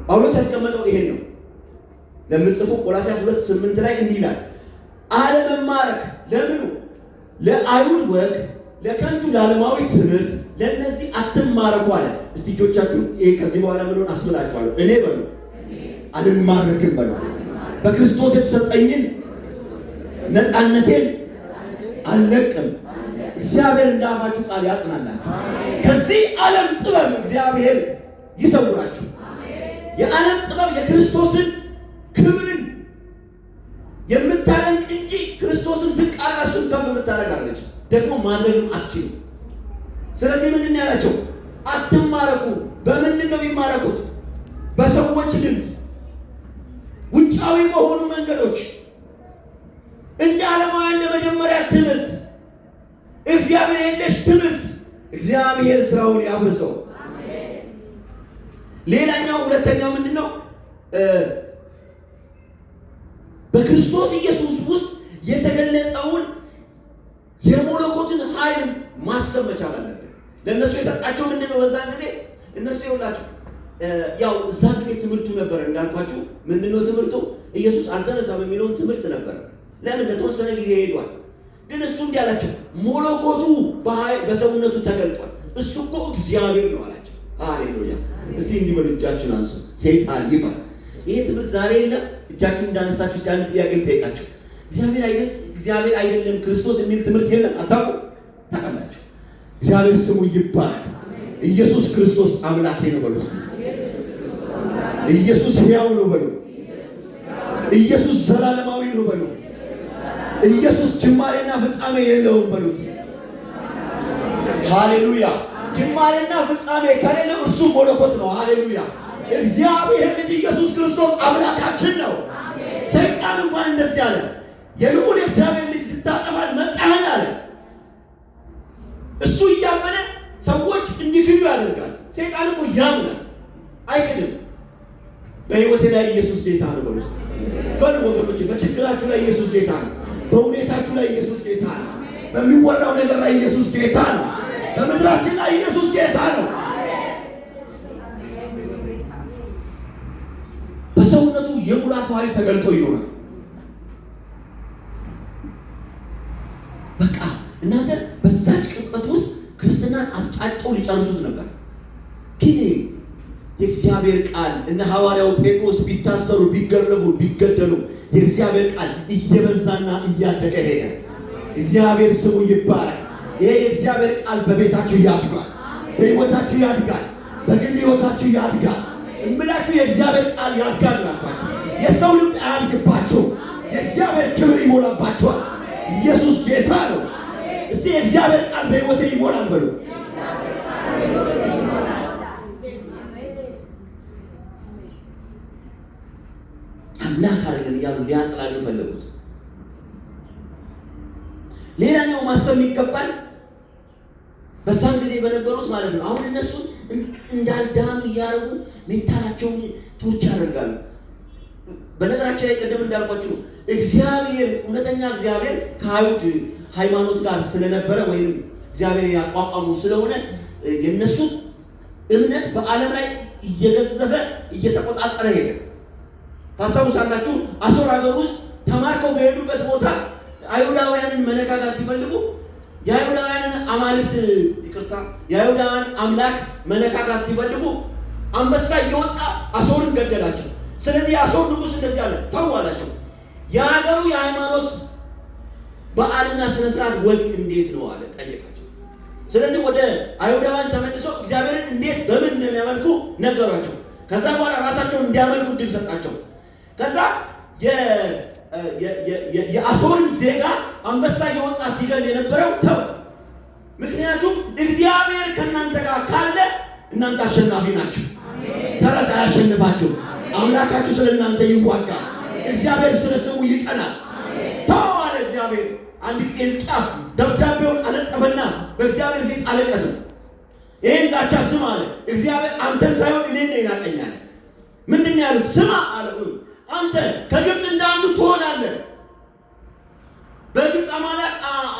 ጳውሎስ ያስቀመጠው ይሄን ነው። ለምጽፉ ቆላስይስ 2:8 ላይ እንዲህ ይላል፣ አለመማረክ ለምኑ? ለአይሁድ ወግ፣ ለከንቱ ለዓለማዊ ትምህርት ለእነዚህ አትማረኩ አለ። እስቲ እጆቻችሁን ይሄ ከዚህ በኋላ ምንን አስብላችኋለሁ? እኔ በሉ አልማረክም በሉ። በክርስቶስ የተሰጠኝን ነፃነቴን አልለቅም። እግዚአብሔር እንዳፋችሁ ቃል ያጽናላችሁ። ከዚህ ዓለም ጥበብ እግዚአብሔር ይሰውራችሁ። የዓለም ጥበብ የክርስቶስን ክብርን የምታደንቅ እንጂ ክርስቶስን ዝቅ አድርጋ እሱን ከፍ የምታደርጋለች ደግሞ ማድረግም አትችልም። ስለዚህ ምንድን ነው ያላቸው? አትማረኩ። በምንድን ነው የሚማረኩት? በሰዎች ልምድ፣ ውጫዊ በሆኑ መንገዶች፣ እንደ ዓለማውያን እንደ መጀመሪያ ትምህርት፣ እግዚአብሔር የለሽ ትምህርት እግዚአብሔር ስራውን ያፍርሰው። ሌላኛው ሁለተኛው ምንድን ነው? በክርስቶስ ኢየሱስ ውስጥ የተገለጠውን የመለኮትን ኃይል ማሰብ መቻል አለብን። ለእነሱ የሰጣቸው ምንድን ነው? በዛን ጊዜ እነሱ ይውላችሁ ያው እዛ ጊዜ ትምህርቱ ነበር እንዳልኳችሁ። ምንድን ነው ትምህርቱ? ኢየሱስ አልተነሳም የሚለውን ትምህርት ነበር። ለምን? ለተወሰነ ጊዜ ሄዷል። ግን እሱ እንዲህ አላቸው፣ መለኮቱ በሰውነቱ ተገልጧል። እሱ እኮ እግዚአብሔር ነው አላቸው። ሃሌሉያ! እስቲ እንዲህ በሉ፣ እጃችሁን አንሱ። ሰይጣን ይፈር። ይሄ ትምህርት ዛሬ የለም። እጃችሁን እንዳነሳችሁ እስቲ አንድ ጥያቄ ልጠይቃችሁ። እግዚአብሔር አይደለም ክርስቶስ የሚል ትምህርት የለም። አታውቁም? ታውቃላችሁ። እግዚአብሔር ስሙ ይባላል። ኢየሱስ ክርስቶስ አምላኬ ነው በሉ። ኢየሱስ ሕያው ነው በሉ። ኢየሱስ ዘላለማዊ ነው በሉ። ኢየሱስ ጅማሬና ፍጻሜ የለውም በሉት። ሃሌሉያ! ጅማሬና ፍጻሜ ከሌለው እርሱ መለኮት ነው። ሃሌሉያ! እግዚአብሔር ልጅ ኢየሱስ ክርስቶስ አምላካችን ነው። ሰይጣን እንኳን እንደዚህ አለ፣ የልዑል የእግዚአብሔር ልጅ ልታጠፋን መጣህን አለ። እሱ እያመነ ሰዎች እንዲክዱ ያደርጋል። ሰይጣን እኮ ያምናል፣ አይክድም። በሕይወቴ ላይ ኢየሱስ ጌታ ነው በሉ። በሉ ወገኖች፣ በችግራችሁ ላይ ኢየሱስ ጌታ ነው። በሁኔታችሁ ላይ ኢየሱስ ጌታ ነው። በሚወራው ነገር ላይ ኢየሱስ ጌታ ነው። በምድራችን ላይ ኢየሱስ ጌታ ነው። በሰውነቱ የሙላቱ ኃይል ተገልጦ ይኖራል። በቃ እናንተ በዛች ቅጽበት ውስጥ ክርስትናን አስጫጭተው ሊጨርሱት ነበር። ግን የእግዚአብሔር ቃል እነ ሐዋርያው ጴጥሮስ ቢታሰሩ፣ ቢገረፉ፣ ቢገደሉ የእግዚአብሔር ቃል እየበዛና እያደገ ሄደ። እግዚአብሔር ስሙ ይባላል። ይሄ የእግዚአብሔር ቃል በቤታችሁ ያድጋል፣ በሕይወታችሁ ያድጋል፣ በግል ሕይወታችሁ ያድጋል። እምላችሁ የእግዚአብሔር ቃል ያድጋል ናባችሁ። የሰው ልብ አያድግባችሁ፣ የእግዚአብሔር ክብር ይሞላባችኋል። ኢየሱስ ጌታ ነው። እስቲ የእግዚአብሔር ቃል በሕይወቴ ይሞላል በሉ። አምላክ አድርገን እያሉ ሊያጥላሉ ፈለጉት። ሌላኛው ማሰብ የሚገባል በዛም ጊዜ በነበሩት ማለት ነው። አሁን እነሱ እንዳልዳኑ እያደረጉ ሜንታላቸውን ቶች ያደርጋሉ። በነገራችን ላይ ቀደም እንዳልኳችሁ እግዚአብሔር እውነተኛ እግዚአብሔር ከአይሁድ ሃይማኖት ጋር ስለነበረ ወይም እግዚአብሔር ያቋቋሙ ስለሆነ የነሱ እምነት በዓለም ላይ እየገዘፈ እየተቆጣጠረ ሄደ። ታስታውሳላችሁ? አሦር ሀገር ውስጥ ተማርከው በሄዱበት ቦታ አይሁዳውያንን መነካካት ሲፈልጉ የአይሁዳውያንን አማልክት የአይሁዳውያን አምላክ መነካካት ሲፈልጉ አንበሳ እየወጣ አሦርን ገደላቸው። ስለዚህ የአሦር ንጉሥ እንደዚህ አለ፣ ተው አላቸው። የሀገሩ የሃይማኖት በዓልና ስነስርዓት ወግ እንዴት ነው አለ፣ ጠየቃቸው። ስለዚህ ወደ አይሁዳውያን ተመልሰው እግዚአብሔርን እንዴት በምን እንደሚያመልኩ ነገሯቸው። ከዛ በኋላ ራሳቸውን እንዲያመልኩ እድል ሰጣቸው። ከዛ የአሦርን ዜጋ አንበሳ እየወጣ ሲገል የነበረው ተወ። ምክንያቱም እግዚአብሔር ከእናንተ ጋር ካለ እናንተ አሸናፊ ናችሁ። ተረት አያሸንፋችሁ። አምላካችሁ ስለ እናንተ ይዋጋል። እግዚአብሔር ስለ ስሙ ይቀናል። ተው አለ እግዚአብሔር። አንድ ጊዜ ሕዝቅያስ ደብዳቤውን አለጠፈና በእግዚአብሔር ፊት አለቀሰ። ይህን ዛቻ ስማ አለ እግዚአብሔር። አንተን ሳይሆን እኔን ነው ይናቀኛል። ምንድን ነው ያሉት? ስማ አለ አንተ ከግብፅ እንዳንዱ ትሆናለህ። በግብፅ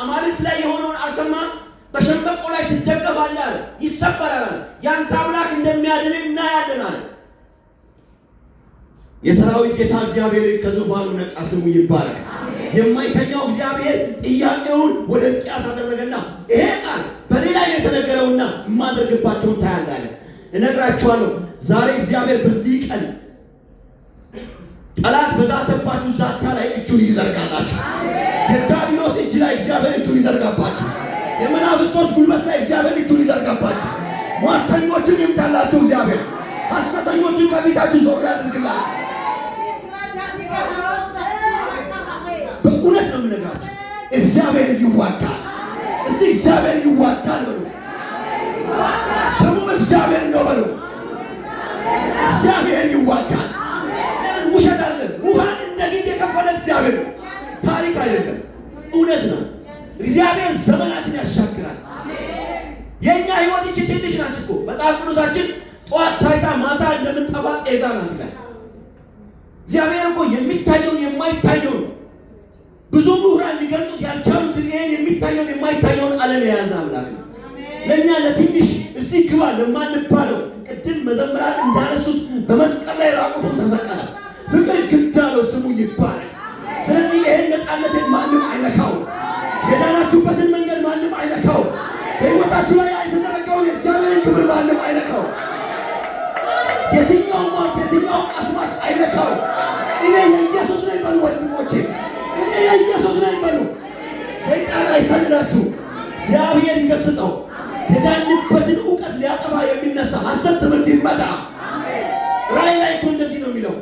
አማልክት ላይ የሆነውን አልሰማህም? በሸንበቆ ላይ ትደገፋለህ አለ። ይሰበራል አለ። ያንተ አምላክ እንደሚያድን እናያለን አለ። የሰራዊት ጌታ እግዚአብሔር ከዙፋኑ ነቃ፣ ስሙ ይባረክ። የማይተኛው እግዚአብሔር ጥያቄውን ወደ ሕዝቅያስ አደረገና ይሄ ቃል በእኔ ላይ የተነገረውና የማደርግባቸውን ታያለህ አለ። እነግራችኋለሁ ዛሬ እግዚአብሔር በዚህ ቀን ጠላት በዛተባችሁ ዛቻ ላይ እጁን ይዘርጋላችሁ። የዲያብሎስ እጅ ላይ እግዚአብሔር እጁን ይዘርጋባችሁ። የመናፍስቶች ጉልበት ላይ እግዚአብሔር እጁን ይዘርጋባችሁ። ሟርተኞችን ይምታላችሁ እግዚአብሔር። ሐሰተኞችን ከፊታችሁ ዞር ያድርግላችሁ። በእውነት ነው የምነግራችሁ፣ እግዚአብሔር ይዋጋል። እስቲ እግዚአብሔር ይዋጋል በሉ። ስሙም እግዚአብሔር ነው በሉ። እግዚአብሔር ይዋጋል። ለምን ውሸት አለ? ውሃን እንደ ግንድ የከፈለ እግዚአብሔር ታሪክ አይደለም፣ እውነት ነው። እግዚአብሔር ዘመናትን ያሻግራል። የእኛ ህይወት እቺ ትንሽ ናት እኮ። መጽሐፍ ቅዱሳችን ጠዋት ታይታ ማታ እንደምትጠፋ ጤዛ ናት ይላል። እግዚአብሔር እኮ የሚታየውን የማይታየውን ብዙ ምሁራን ሊገልጡት ያልቻሉትን ይሄን የሚታየውን የማይታየውን ዓለም የያዘ አምላክ ነው። ለእኛ ለትንሽ እዚህ ግባ ለማንባለው ቅድም መዘምራን እንዳነሱት በመስቀል ላይ ራቁቱን ተሰቀለ። ፍቅር ግድ አለው፣ ስሙ ይባላል። ስለዚህ ይሄን ነፃነትን ማንም አይነካው። የዳናችሁበትን መንገድ ማንም አይነካው። በሕይወታችሁ ላይ የተዘረጋውን የእግዚአብሔርን ክብር ማንም አይነካው። የትኛው ሟርት የትኛው አስማት አይነካው። እኔ የኢየሱስ ነኝ በሉ ወንድሞቼ፣ እኔ የኢየሱስ ነኝ በሉ። ሰይጣን አይሰልላችሁ፣ እግዚአብሔር ይገስጠው። የዳንበትን እውቀት ሊያጠፋ የሚነሳ ሐሰት ትምህርት ይመጣ። ራእይ ላይ እኮ እንደዚህ ነው የሚለው፣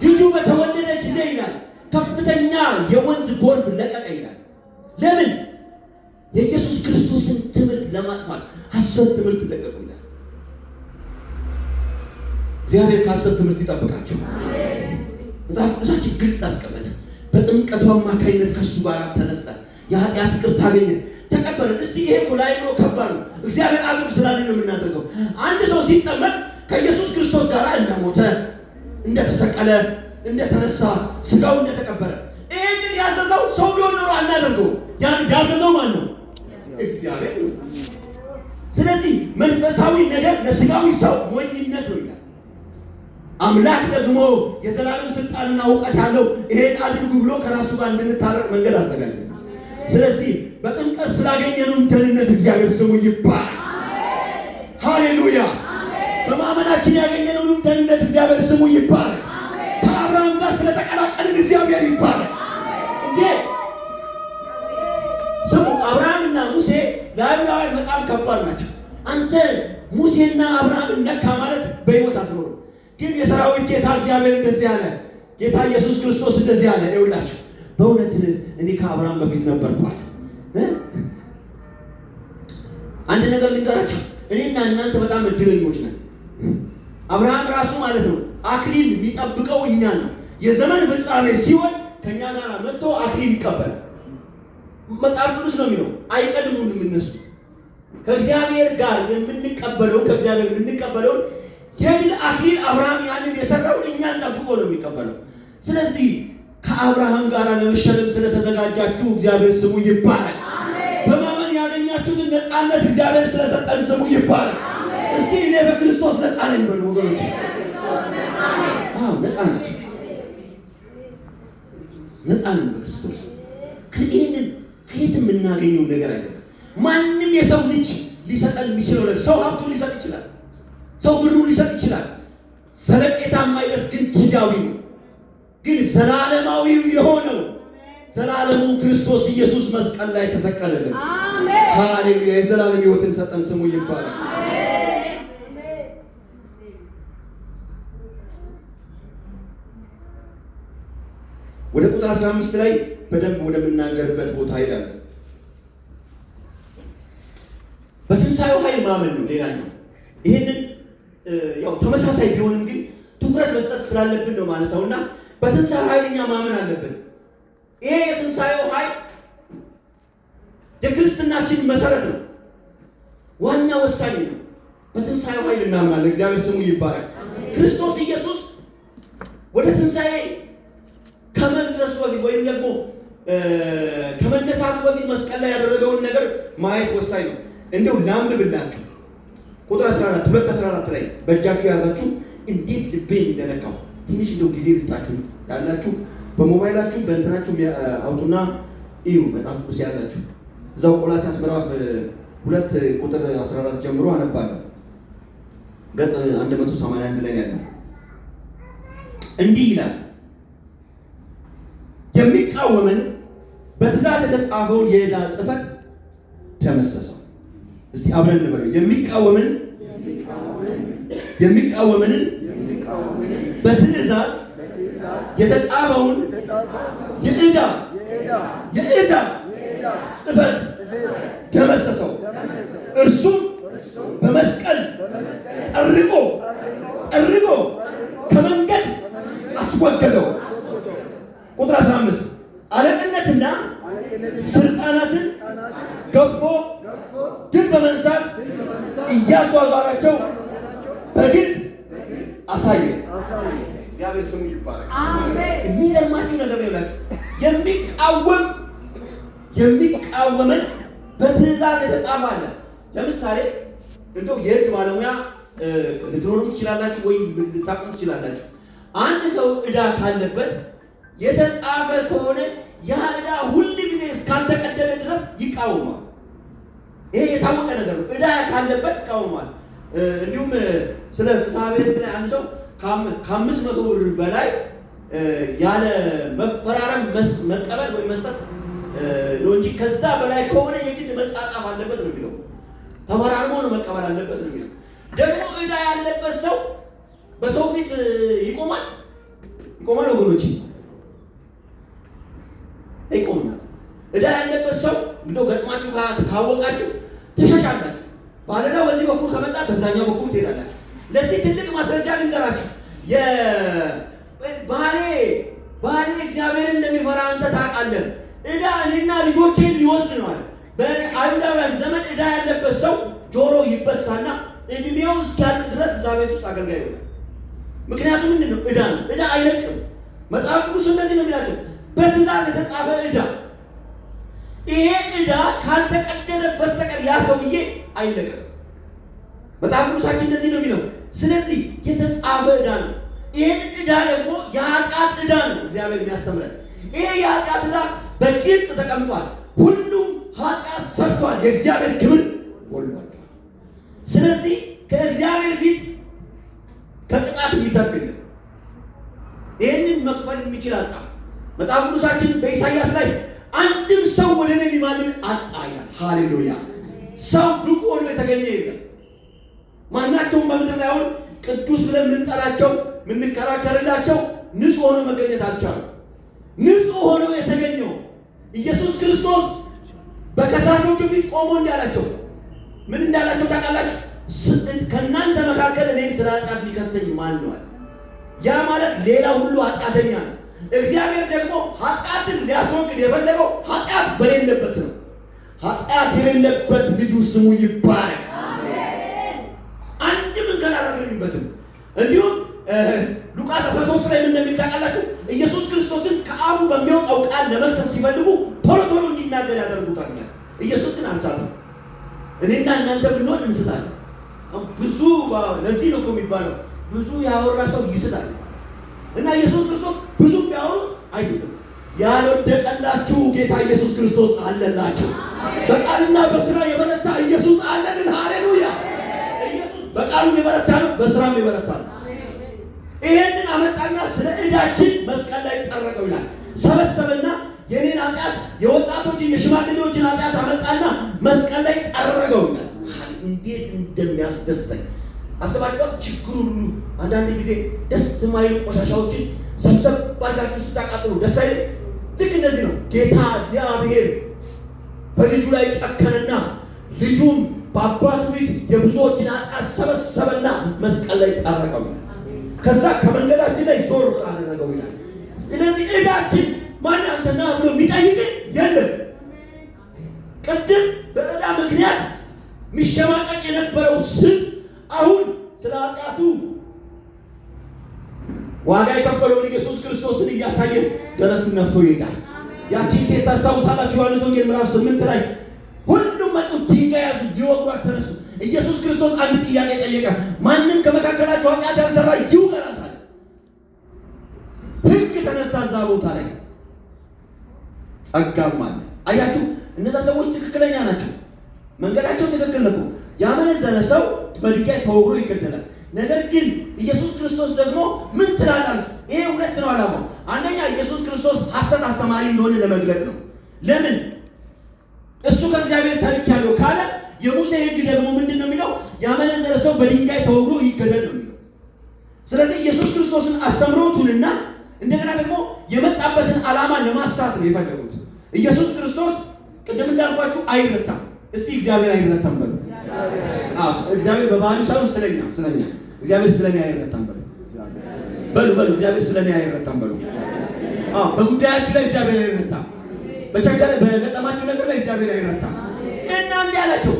ልጁ በተወለደ ጊዜ ይላል ከፍተኛ የወንዝ ጎርፍ ለቀቀ ይላል። ለምን? የኢየሱስ ክርስቶስን ትምህርት ለማጥፋት ሐሰት ትምህርት ለቀቁ ይላል። እግዚአብሔር ከሐሰት ትምህርት ይጠብቃችሁ። መጽሐፍ ቅዱሳችን ግልጽ አስቀመጠ። በጥምቀቱ አማካይነት ከሱ ጋር ተነሳ፣ የኃጢአት ይቅርታ አገኘ፣ ተቀበለን። እስቲ ይሄ እኮ ላይምሮ ከባድ ነው። እግዚአብሔር አግብ ስላለን ነው የምናደርገው። አንድ ሰው ሲጠመቅ ከኢየሱስ ክርስቶስ ጋር እንደሞተ፣ እንደተሰቀለ፣ እንደተነሳ፣ ስጋው እንደተቀበረ ይህንን ያዘዘው ሰው ቢሆን ኖሮ አናደርገው። ያዘዘው ማን ነው? እግዚአብሔር ነው። ስለዚህ መንፈሳዊ ነገር ለስጋዊ ሰው ሞኝነት ነው ይላል። አምላክ ደግሞ የዘላለም ስልጣንና እውቀት ያለው ይሄን አድርጉ ብሎ ከራሱ ጋር እንድንታረቅ መንገድ አዘጋጀ። ስለዚህ በጥምቀት ስላገኘነው ደህንነት እግዚአብሔር ስሙ ይባላል። ሃሌሉያ! በማመናችን ያገኘነው ደህንነት እግዚአብሔር ስሙ ይባላል። ከአብርሃም ጋር ስለተቀላቀልን እግዚአብሔር ይባላል። እንዴ ስሙ፣ አብርሃምና ሙሴ ለአይሁዳውያን በጣም ከባድ ናቸው። አንተ ሙሴና አብርሃምን ነካ ማለት በሕይወት አትኖርም። ግን የሰራዊት ጌታ እግዚአብሔር እንደዚህ አለ። ጌታ ኢየሱስ ክርስቶስ እንደዚህ አለ። ይኸውላችሁ በእውነት እኔ ከአብርሃም በፊት ነበርኳል። አንድ ነገር ልንገራችሁ፣ እኔና እናንተ በጣም እድለኞች ነን። አብርሃም ራሱ ማለት ነው አክሊል የሚጠብቀው እኛን ነው። የዘመን ፍጻሜ ሲሆን ከእኛ ጋር መጥቶ አክሊል ይቀበላል። መጽሐፍ ቅዱስ ነው የሚለው አይቀድሙንም እነሱ። ከእግዚአብሔር ጋር የምንቀበለው የግል አክሊል አብርሃም ያንን የሰራውን እኛን ጠብቆ ነው የሚቀበለው። ስለዚህ ከአብርሃም ጋር ለመሸለም ስለተዘጋጃችሁ እግዚአብሔር ስሙ ይባላል። በማመን ያገኛችሁትን ነፃነት እግዚአብሔር ስለሰጠን ስሙ ይባላል። እስቲ እኔ በክርስቶስ ነፃ ነኝ በሉ ወገኖች። ነፃ ናችሁ፣ ነፃ ነን በክርስቶስ። ይህንን ከየት የምናገኘው ነገር አይደለም። ማንም የሰው ልጅ ሊሰጠን የሚችለው ነገር፣ ሰው ሀብቱ ሊሰጥ ይችላል፣ ሰው ብሩ ሊሰጥ ይችላል። ዘለቄታ የማይደርስ ግን ጊዜያዊ ነው። ግን ዘላለማዊው የሆነው ዘላለሙ ክርስቶስ ኢየሱስ መስቀል ላይ ተሰቀለልን። አሜን፣ ሃሌሉያ! የዘላለም ሕይወትን ሰጠን፣ ስሙ ይባላል። ቁጥር 15 ላይ በደንብ ወደምናገርበት ቦታ ይላል። በትንሣኤው ኃይል ማመን ነው ሌላኛው። ይሄንን ያው ተመሳሳይ ቢሆንም ግን ትኩረት መስጠት ስላለብን ነው ማነሳውና በትንሣኤው ኃይል እኛ ማመን አለብን። ይሄ የትንሣኤው ኃይል የክርስትናችን መሰረት ነው፣ ዋና ወሳኝ ነው። በትንሣኤው ኃይል እናምናለን። እግዚአብሔር ስሙ ይባረክ። ክርስቶስ ኢየሱስ ወደ ትንሣኤ ከመድረሱ በፊት ወይም ደግሞ ከመነሳቱ በፊት መስቀል ላይ ያደረገውን ነገር ማየት ወሳኝ ነው። እንደው ላንብብላችሁ ቁጥር 14 2:14 ላይ በእጃችሁ የያዛችሁ እንዴት ልቤን እንደነካው ትንሽ እንደው ጊዜ ልስጣችሁ። ያላችሁ በሞባይላችሁ በእንትናችሁ አውጡና እዩ። መጽሐፍ ቅዱስ የያዛችሁ እዛው ቆላስይስ ምዕራፍ 2 ቁጥር 14 ጀምሮ አነባለሁ። ገጽ 181 ላይ ያለው እንዲህ ይላል፣ የሚቃወምን በትእዛዝ የተጻፈውን የዕዳ ጽሕፈት ደመሰሰው። እስቲ አብረን እንበለው። የሚቃወምን በትእዛዝ የተጻፈውን የዕዳ ጽሕፈት ደመሰሰው፣ እርሱም በመስቀል ጠርጎ ከመንገድ አስወገደው። ቁጥር 15 አለቅነትና ስልጣናትን ገፎ ድል በመንሳት እያዟዟራቸው በግልጥ አሳየ። እግዚአብሔር ስሙ ይባረክ። የሚገርማችሁ ነገር ይላችሁ የሚቃወመን በትእዛዝ የተጻፈ አለ። ለምሳሌ እንደው የሕግ ባለሙያ ልትኖሩም ትችላላችሁ ወይ ልታቁም ትችላላችሁ። አንድ ሰው ዕዳ ካለበት የተጻፈ ከሆነ ያ ዕዳ ሁል ጊዜ እስካልተቀደደ ድረስ ይቃወማል። ይሄ የታወቀ ነገር ነው። ዕዳ ካለበት ይቃወማል። እንዲሁም ስለ ፍትሐ ብሔር ላይ አንድ ሰው ከ500 ብር በላይ ያለ መፈራረም መቀበል ወይም መስጠት ነው እንጂ ከዛ በላይ ከሆነ የግድ መጻጻፍ አለበት ነው የሚለው። ተፈራርሞ ነው መቀበል አለበት ነው የሚለው። ደግሞ ዕዳ ያለበት ሰው በሰው ፊት ይቆማል ወገኖች፣ አይቆምም። ዕዳ ያለበት ሰው እንደው ገጥማችሁ ካወቃችሁ ትሸሻላችሁ። ባለዕዳው በዚህ በኩል ከመጣ በዛኛው በኩል ትሄዳላችሁ። ለዚህ ትልቅ ማስረጃ ልንገራችሁ። ባሌ እግዚአብሔርን እንደሚፈራ አንተ ታውቃለህ። ዕዳ እኔና ልጆቼን ሊወስድ ነው አለ። በአይሁዳውያን ዘመን ዕዳ ያለበት ሰው ጆሮ ይበሳና እድሜው እስኪያልቅ ድረስ እዛ ቤት ውስጥ አገልጋይ ይሆናል። ምክንያቱም ምንድን ነው? ዕዳ ነው። ዕዳ አይለቅም። መጽሐፍ ቅዱስ እንደዚህ ነው የሚላቸው፣ በትእዛዝ የተጻፈ ዕዳ። ይሄ ዕዳ ካልተቀደደ በስተቀር ያ ሰውዬ አይለቀም። መጽሐፍ ቅዱሳችን እንደዚህ ነው የሚለው። ስለዚህ የተጻፈ ዕዳ ነው። ይሄን ዕዳ ደግሞ የኃጢአት ዕዳ ነው እግዚአብሔር የሚያስተምረን። ይሄ የኃጢአት ዕዳ በግልጽ ተቀምጧል። ሁሉም ኃጢአት ሰርቷል፣ የእግዚአብሔር ክብር ጎድሏቸዋል። ስለዚህ ከእግዚአብሔር ፊት ከቅጣት የሚተርፍ የለም። ይህንን መክፈል የሚችል አጣ። መጽሐፍ ቅዱሳችን በኢሳይያስ ላይ አንድም ሰው ወደ እኔ ሊማልድ አጣ ይላል። ሃሌሉያ! ሰው ብቁ ሆኖ የተገኘ የለም። ማናቸውም በምድር ላይ አሁን ቅዱስ ብለን የምንጠራቸው የምንከራከርላቸው ንጹሕ ሆኖ መገኘት አልቻሉም። ንጹሕ ሆኖ የተገኘው ኢየሱስ ክርስቶስ በከሳሾቹ ፊት ቆሞ እንዳላቸው ምን እንዳላቸው ታውቃላችሁ? ከእናንተ መካከል እኔን ስለ ኃጢአት ሊከሰኝ ማን ነው አለ። ያ ማለት ሌላ ሁሉ ኃጢአተኛ ነው። እግዚአብሔር ደግሞ ኃጢአትን ሊያስወግድ የፈለገው ኃጢአት በሌለበት ነው። ኃጢአት የሌለበት ልጁ ስሙ ይባረክ። አንድም እንከን አላገኙበትም። እንዲሁም ሉቃስ 13 ላይ ምን እንደሚል ታውቃላችሁ? ኢየሱስ ክርስቶስን ከአፉ በሚወጣው ቃል ለመክሰስ ሲፈልጉ ቶሎ ቶሎ እንዲናገር ያደርጉታል። ኢየሱስ ግን አንሳትም። እኔና እናንተ ብንሆን እንስታለን። ብዙ ለዚህ ነው እኮ የሚባለው ብዙ ያወራ ሰው ይስታል። እና ኢየሱስ ክርስቶስ ብዙ ቢያወሩ አይስትም። ያልወደቀላችሁ ጌታ ኢየሱስ ክርስቶስ አለላችሁ። በቃልና በስራ የበረታ ኢየሱስ አለልን። ሃሌሉያ! ኢየሱስ በቃሉም የበረታ ነው፣ በስራም የበረታ ነው። ይሄንን አመጣና ስለ ዕዳችን መስቀል ላይ ጠረቀው ይላል። ሰበሰበና የኔን ኃጢአት የወጣቶችን የሽማግሌዎችን ኃጢአት አመጣና መስቀል ላይ ጠረገው ይላል። እንዴት እንደሚያስደስተኝ አስባችኋል? ችግሩ ሁሉ አንዳንድ ጊዜ ደስ የማይሉ ቆሻሻዎችን ሰብሰብ ባርጋችሁ ስታቃጥሉ ደስ አይልም? ልክ እንደዚህ ነው። ጌታ እግዚአብሔር በልጁ ላይ ጨከነና ልጁም በአባቱ ፊት የብዙዎችን ኃጢአት ሰበሰበና መስቀል ላይ ጣረቀው። ከዛ ከመንገዳችን ላይ ዞር አደረገው ይላል። ስለዚህ ዕዳችን ማን አንተና ብሎ የሚጠይቅ የለም። ቅድም በዕዳ ምክንያት የሚሸማቀቅ የነበረው ሕዝብ አሁን ስለ ኃጢአቱ ዋጋ የከፈለውን ኢየሱስ ክርስቶስን እያሳየ ደረቱን ነፍቶ ይሄዳል። ያቺን ሴት ታስታውሳላችሁ? ዮሐንስ ወንጌል ምዕራፍ 8 ላይ ሁሉም መጡ፣ ድንጋይ ያዙ፣ ሊወግሯት ተነሱ። ኢየሱስ ክርስቶስ አንድ ጥያቄ ጠየቀ። ማንም ከመካከላችሁ ኃጢአት ያልሰራ ይውገራት አለ። ሕግ ተነሳ እዛ ቦታ ላይ፣ ጸጋም አለ። አያችሁ፣ እነዛ ሰዎች ትክክለኛ ናቸው። መንገዳቸው ትክክል ነው። ያመነዘረ ሰው በድንጋይ ተወግሮ ይገደላል። ነገር ግን ኢየሱስ ክርስቶስ ደግሞ ምን ትላላችሁ? ይሄ ሁለት ነው ዓላማው። አንደኛ ኢየሱስ ክርስቶስ ሐሰት አስተማሪ እንደሆነ ለመግለጥ ነው። ለምን? እሱ ከእግዚአብሔር ተልኬያለሁ ካለ የሙሴ ሕግ ደግሞ ምንድን ነው የሚለው? ያመነዘረ ሰው በድንጋይ ተወግሮ ይገደል ነው የሚለው። ስለዚህ ኢየሱስ ክርስቶስን አስተምሮቱንና እንደገና ደግሞ የመጣበትን ዓላማ ለማሳት ነው የፈለጉት። ኢየሱስ ክርስቶስ ቅድም እንዳልኳችሁ አይረታም። እስቲ እግዚአብሔር አይረታም በሉ። እግዚአብሔር በባህሪው ሳይሆን ስለኛ እግዚአብሔር ስለኛ አይረታም በሉ። እግዚአብሔር ስለኛ አይረታም በሉ። በጉዳያችሁ ላይ እግዚአብሔር አይረታም። በገጠማችሁ ነገር ላይ እግዚአብሔር አይረታም። እና እንዲህ አላቸው።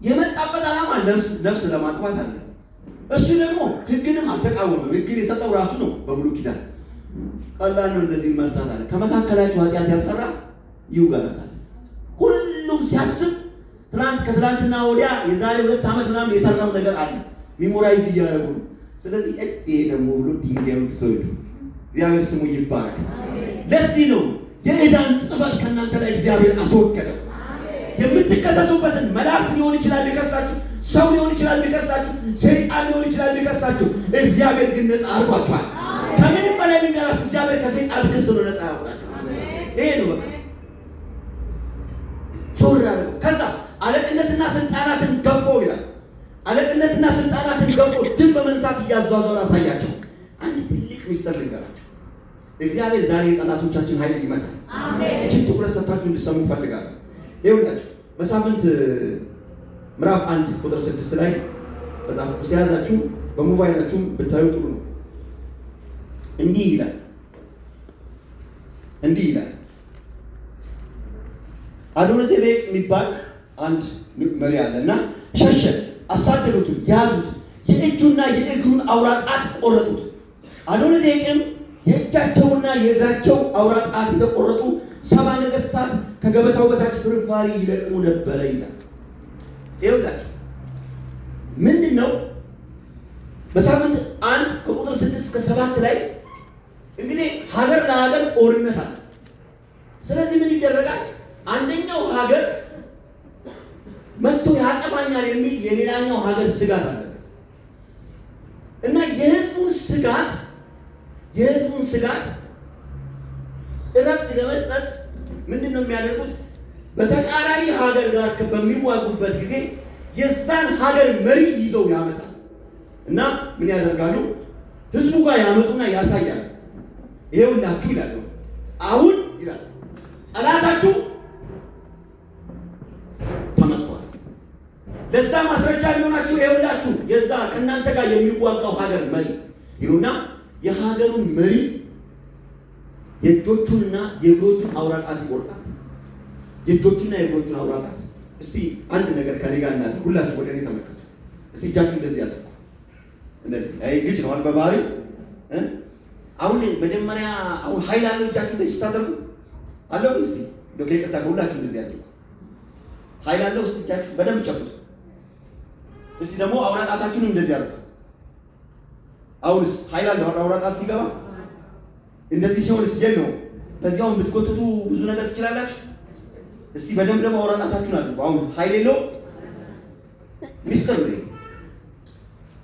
የመጣበት ዓላማ ነፍስ ለማጥፋት አለ። እሱ ደግሞ ሕግንም አልተቃወመም። ሕግን የሰጠው ራሱ ነው። በብሉይ ኪዳን ቀላል ነው። እንደዚህ መርታት አለ። ከመካከላችሁ ኃጢአት ያልሰራ ይውገራታል። ሁሉም ሲያስብ ከትላንትና ወዲያ የዛሬ 2 ዓመት ምናምን የሰራው ነገር አለ። ሚሞራይዝ እያደረጉ ነው። ስለዚህ ይሄ ደግሞ ብሎ ድንጋዩን ትቶ ሄዱ። እግዚአብሔር ስሙ ይባረክ። ለዚህ ነው የዕዳን ጽሕፈት ከእናንተ ላይ እግዚአብሔር አስወገደው። የምትከሰሱበትን መላእክት ሊሆን ይችላል ሊከሳችሁ፣ ሰው ሊሆን ይችላል ሊከሳችሁ፣ ሰይጣን ሊሆን ይችላል ሊከሳችሁ። እግዚአብሔር ግን ነፃ አድርጓችኋል። ከምንም በላይ ልንገራችሁ፣ እግዚአብሔር ከሰይጣን ክስ ነው ነፃ ያወጣችሁ። ይሄ ነው በቃ ዞር ያደረገው። ከዛ አለቅነትና ስልጣናትን ገፎ ይላል። አለቅነትና ስልጣናትን ገፎ ድል በመንሳት እያዟዟረ አሳያቸው። አንድ ትልቅ ሚስጥር ልንገራችሁ። እግዚአብሔር ዛሬ የጠላቶቻችን ኃይል ይመታል። እችን ትኩረት ሰጥታችሁ እንድሰሙ ፈልጋለሁ። ይኸውላችሁ መሳፍንት ምዕራፍ 1 ቁጥር 6 ላይ መጽሐፍ ቅዱስ የያዛችሁ በሞባይላችሁም ብታዩ ጥሩ ነው። እንዲህ ይላል አዶኒዜቤቅ የሚባል አንድ መሪ አለና ሸሸ። አሳደዱት፣ ያዙት፣ የእጁና የእግሩን አውራ ጣት ቆረጡት። አዶኒዜቤቅም የእጃቸውና የእግራቸው አውራ ጣት የተቆረጡ 70 ነገሥታት ከገበታው በታች ፍርፋሪ ይለቅሙ ነበረ ይላል። ይኸውላችሁ ምንድን ነው መሳፍንት 1 ከቁጥር 6 እስከ 7 ላይ እንግዲህ ሀገር ለሀገር ጦርነት አለ። ስለዚህ ምን ይደረጋል? አንደኛው ሀገር መጥቶ ያጠፋኛል የሚል የሌላኛው ሀገር ስጋት አለበት እና የህዝቡን ስጋት እረፍት ለመስጠት ምንድን ነው የሚያደርጉት? በተቃራኒ ሀገር ጋር በሚዋጉበት ጊዜ የዛን ሀገር መሪ ይዘው ያመጣል እና ምን ያደርጋሉ? ህዝቡ ጋር ያመጡና ያሳያሉ። ይሄውላችሁ ይላሉ፣ አሁን ይላል ጠላታችሁ ተመቷል። ለዛ ማስረጃ የሚሆናችሁ ይሄውላችሁ የዛ ከእናንተ ጋር የሚዋጋው ሀገር መሪ ይሉና የሀገሩን መሪ የእጆቹንና የእግሮቹን አውራ ጣት ይቆርጣል። የእጆቹና የእግሮቹን አውራ ጣት። እስቲ አንድ ነገር ከኔ ጋር እናድርግ። ሁላችሁ ወደ እኔ ተመልከቱ። እስቲ እጃችሁ እንደዚህ ያድርጉ። እንደዚህ አይ ግጭ ነው በባህሪ አሁን መጀመሪያ ኃይል አለው እጃችሁ እንደዚህ ስታደርጉ አለው። እስቲ ዶኬ ከታ ሁላችሁ እንደዚህ ያድርጉ። ኃይል አለው። እስቲ እጃችሁ በደንብ ጨብጡ። እስቲ ደግሞ አውራ ጣታችሁን እንደዚህ አድርጉ። አሁንስ ኃይል አለው። አውራ ጣት ሲገባ እንደዚህ ሲሆንስ የለው። በዚያው ብትጎትቱ ብዙ ነገር ትችላላችሁ። እስቲ በደንብ ደግሞ አውራ ጣታችሁን አድርጉ። አሁን ኃይል የለው። ሚስጥር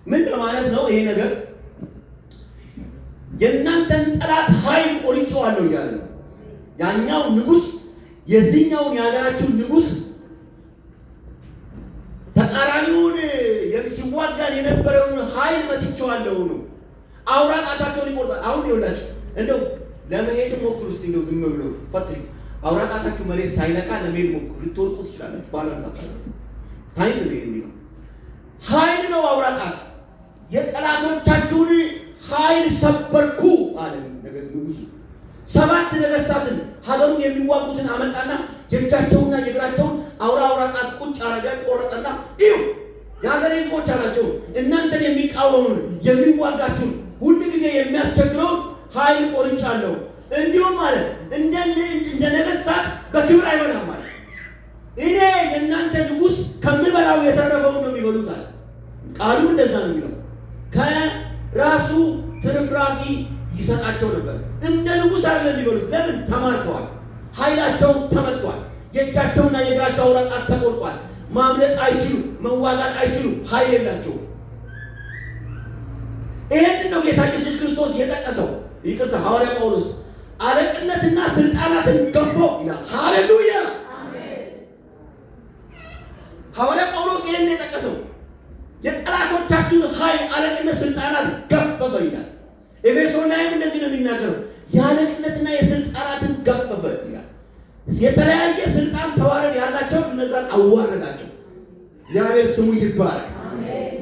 ምን ማለት ነው ይሄ ነገር? የእናንተን ጠላት ኃይል ቆርጬዋለሁ እያለ ነው። ያኛው ንጉሥ የዚህኛውን የሀገራችሁን ንጉሥ ተቃራኒውን ሲዋጋን የነበረውን ኃይል መትቼዋለሁ ነው። አውራ ጣታቸውን ይቆርጣል። አሁን ይኸውላችሁ እንደው ለመሄድ ሞክሩ። እስቲ እንደው ዝም ብሎ ፈትሹ። አውራጣታችሁ መሬት ሳይነካ ለመሄድ ሞክሩ። ልትወርቁ ትችላላችሁ። ባላንስ አታደርጉ። ሳይንስ ነው የሚለው። ኃይል ነው አውራጣት። የጠላቶቻችሁን ኃይል ሰበርኩ አለ ነገር ንጉሱ። 7 ነገስታትን ሀገሩን የሚዋጉትን አመጣና የእጃቸውና የእግራቸውን አውራጣት ቁጭ አረገ፣ ቆረጠና እዩ የሀገር ህዝቦች አላቸው፣ እናንተን የሚቃወሙን የሚዋጋችሁን ሁሉ ጊዜ የሚያስቸግረውን ኃይል ቆርጫለሁ። እንዲሁም ማለት እንደ ነገስታት በክብር አይበላም ማለት እኔ የእናንተ ንጉስ ከምበላው የተረፈውን ነው የሚበሉት አለ። ቃሉ እንደዛ ነው የሚለው። ከራሱ ትርፍራፊ ይሰጣቸው ነበር። እንደ ንጉስ አይደለም የሚበሉት። ለምን? ተማርከዋል። ኃይላቸው ተመቷል። የእጃቸውና የእግራቸው አውራጣት ተቆርጧል። ማምለጥ አይችሉም። መዋጋት አይችሉም። ኃይል የላቸውም። ይሄንን ነው ጌታ ኢየሱስ ክርስቶስ የጠቀሰው። ይቅርታ ሐዋርያ ጳውሎስ አለቅነትና ስልጣናትን ገፎ ይላል። ሃሌሉያ አሜን። ሐዋርያ ጳውሎስ ይሄንን የጠቀሰው የጠላቶቻችሁን ኃይል አለቅነት ስልጣናት ገፈፈ ይላል። ኤፌሶን ላይም እንደዚህ ነው የሚናገረው። የአለቅነትና የስልጣናትን ገፈፈ ይላል። የተለያየ ስልጣን ተዋረድ ያላቸው እነዛን አዋረዳቸው። እግዚአብሔር ስሙ ይባረክ። አሜን።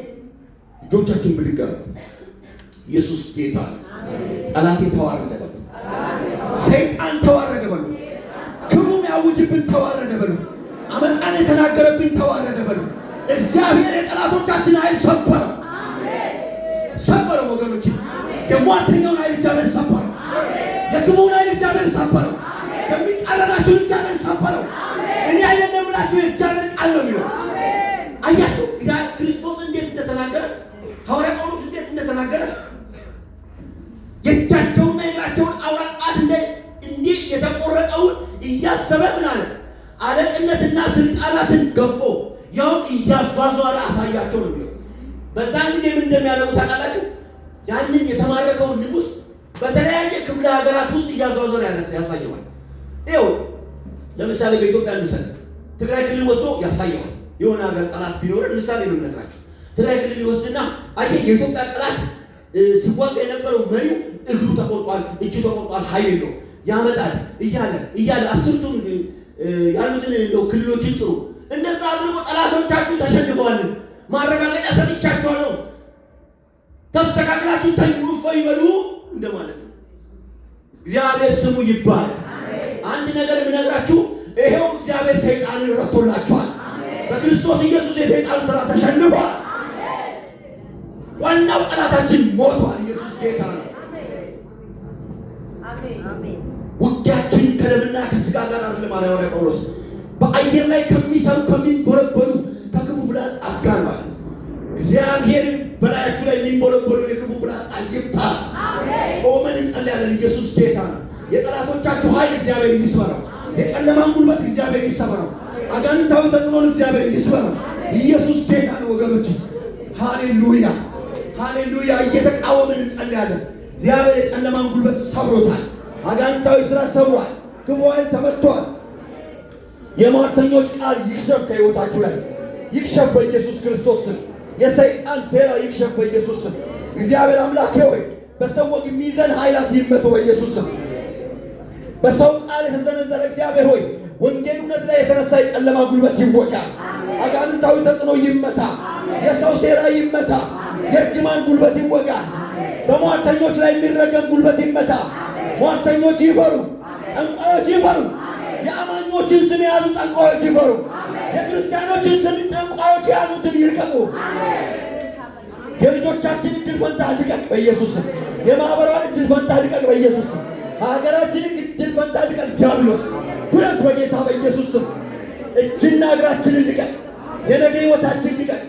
እጆቻችን ብድግ አድርጉ። ኢየሱስ ጌታ ነው። ጠላቴ ተዋረደ በሉ። ሰይጣን ተዋረደ በሉ። ክፉም ያውጅብን ተዋረደ በሉ። አመፃን የተናገረብን ተዋረደ በሉ። እግዚአብሔር የጠላቶቻችን ኃይል ሰበረው። ሰበረው ወገኖች። የሟርተኛውን ኃይል እግዚአብሔር ሰበረው። የክፉውን ኃይል እግዚአብሔር ሰበረው። የሚቃረናችሁን እግዚአብሔር ሰበረው። እኔ አይደለም ብላችሁ የእግዚአብሔር ቃል ነው የሚለው። አያችሁ ክርስቶስ እንዴት እንደተናገረ፣ ሐዋርያ ጳውሎስ እንዴት እንደተናገረ የእጃቸውና የእግራቸውን አውራጣት እንዲህ የተቆረጠውን እያሰበ ምን አለ? አለቅነትና ስልጣናትን ገፎ ያውም እያዟዟረ አሳያቸው ነው የሚለው። በዛን ጊዜ ምን እንደሚያደርጉ ታውቃላችሁ? ያንን የተማረከውን ንጉሥ በተለያየ ክፍለ ሀገራት ውስጥ እያዟዟረ ያሳየዋል። ይኸው ለምሳሌ በኢትዮጵያ እንውሰድ። ትግራይ ክልል ወስዶ ያሳየዋል። የሆነ ሀገር ጠላት ቢኖር ምሳሌ ነው የምነግራችሁ። ትግራይ ክልል ይወስድና አየህ የኢትዮጵያ ጠላት ሲዋጋ የነበረው መሪው እግሩ ተቆርጧል፣ እጁ ተቆርጧል፣ ኃይል የለውም ያመጣል እያለ 10ቱን ያሉትን ነው ክልሎችን ጥሩ እንደዛ አድርጎ ጠላቶቻችሁ ተሸንፈዋል፣ ማረጋገጫ ሰጥቻችኋለሁ፣ ተስተካክላችሁ ተኙ ይበሉ እንደማለት ነው። እግዚአብሔር ስሙ ይባል። አንድ ነገር የምነግራችሁ ይሄው እግዚአብሔር ሰይጣንን ረቶላችኋል። በክርስቶስ ኢየሱስ የሰይጣን ስራ ተሸንፏል። ዋናው ጠላታችን ሞቷል። ኢየሱስ ጌታ ነው። አሜን። ውጊያችን ከደምና ከስጋ ጋር አይደለም አለ ሐዋርያ ጳውሎስ። በአየር ላይ ከሚሰሩ ከሚንቦለበሉ ከክፉ ፍላጻት ጋር ማለት እግዚአብሔር በላያችሁ ላይ የሚንቦለበሉ የክፉ ፍላጻ ይምታ። አሜን። ቆመን እንጸልያለን። ኢየሱስ ጌታ ነው። የጠላቶቻችሁ ኃይል እግዚአብሔር ይስበረው። የጨለማን ጉልበት እግዚአብሔር ይስበረው። አጋንንታዊ ተጽዕኖን እግዚአብሔር ይስበረው። ኢየሱስ ጌታ ነው ወገኖች። ሃሌሉያ ሃሌሉያ። እየተቃወምን እንጸልያለን። እግዚአብሔር የጨለማን ጉልበት ሰብሮታል። አጋንንታዊ ስራ ሰብሯል። ክፉ ኃይል ተመቷል። የሟርተኞች ቃል ይክሸፍ ከሕይወታችሁ ላይ ይክሸፍ በኢየሱስ ክርስቶስ ስም። የሰይጣን ሴራ ይክሸፍ በኢየሱስ ስም። እግዚአብሔር አምላኬ ሆይ በሰው ወግ የሚይዘን ኃይላት ይመቱ በኢየሱስ ስም። በሰው ቃል የተዘነዘረ እግዚአብሔር ሆይ ወንጌል እውነት ላይ የተነሳ የጨለማ ጉልበት ይወጋ። አጋንንታዊ ተጽዕኖ ይመታ። የሰው ሴራ ይመታ። የእርግማን ጉልበት ይወጋ። በሟርተኞች ላይ የሚረገም ጉልበት ይመታ። ሟርተኞች ይፈሩ፣ ጠንቋዮች ይፈሩ። የአማኞችን ስም የያዙ ጠንቋዮች ይፈሩ። የክርስቲያኖችን ስም ጠንቋዮች የያዙትን ይልቀቁ። የልጆቻችን እድል ፈንታ ልቀቅ በኢየሱስ ስም። የማህበራዊ እድል ፈንታ ልቀቅ በኢየሱስ ስም። ሀገራችንን እድል ፈንታ ልቀቅ። ዲያብሎስ ፍረስ በጌታ በኢየሱስ ስም። እጅና እግራችንን ልቀቅ። የነገ ህይወታችን ልቀቅ።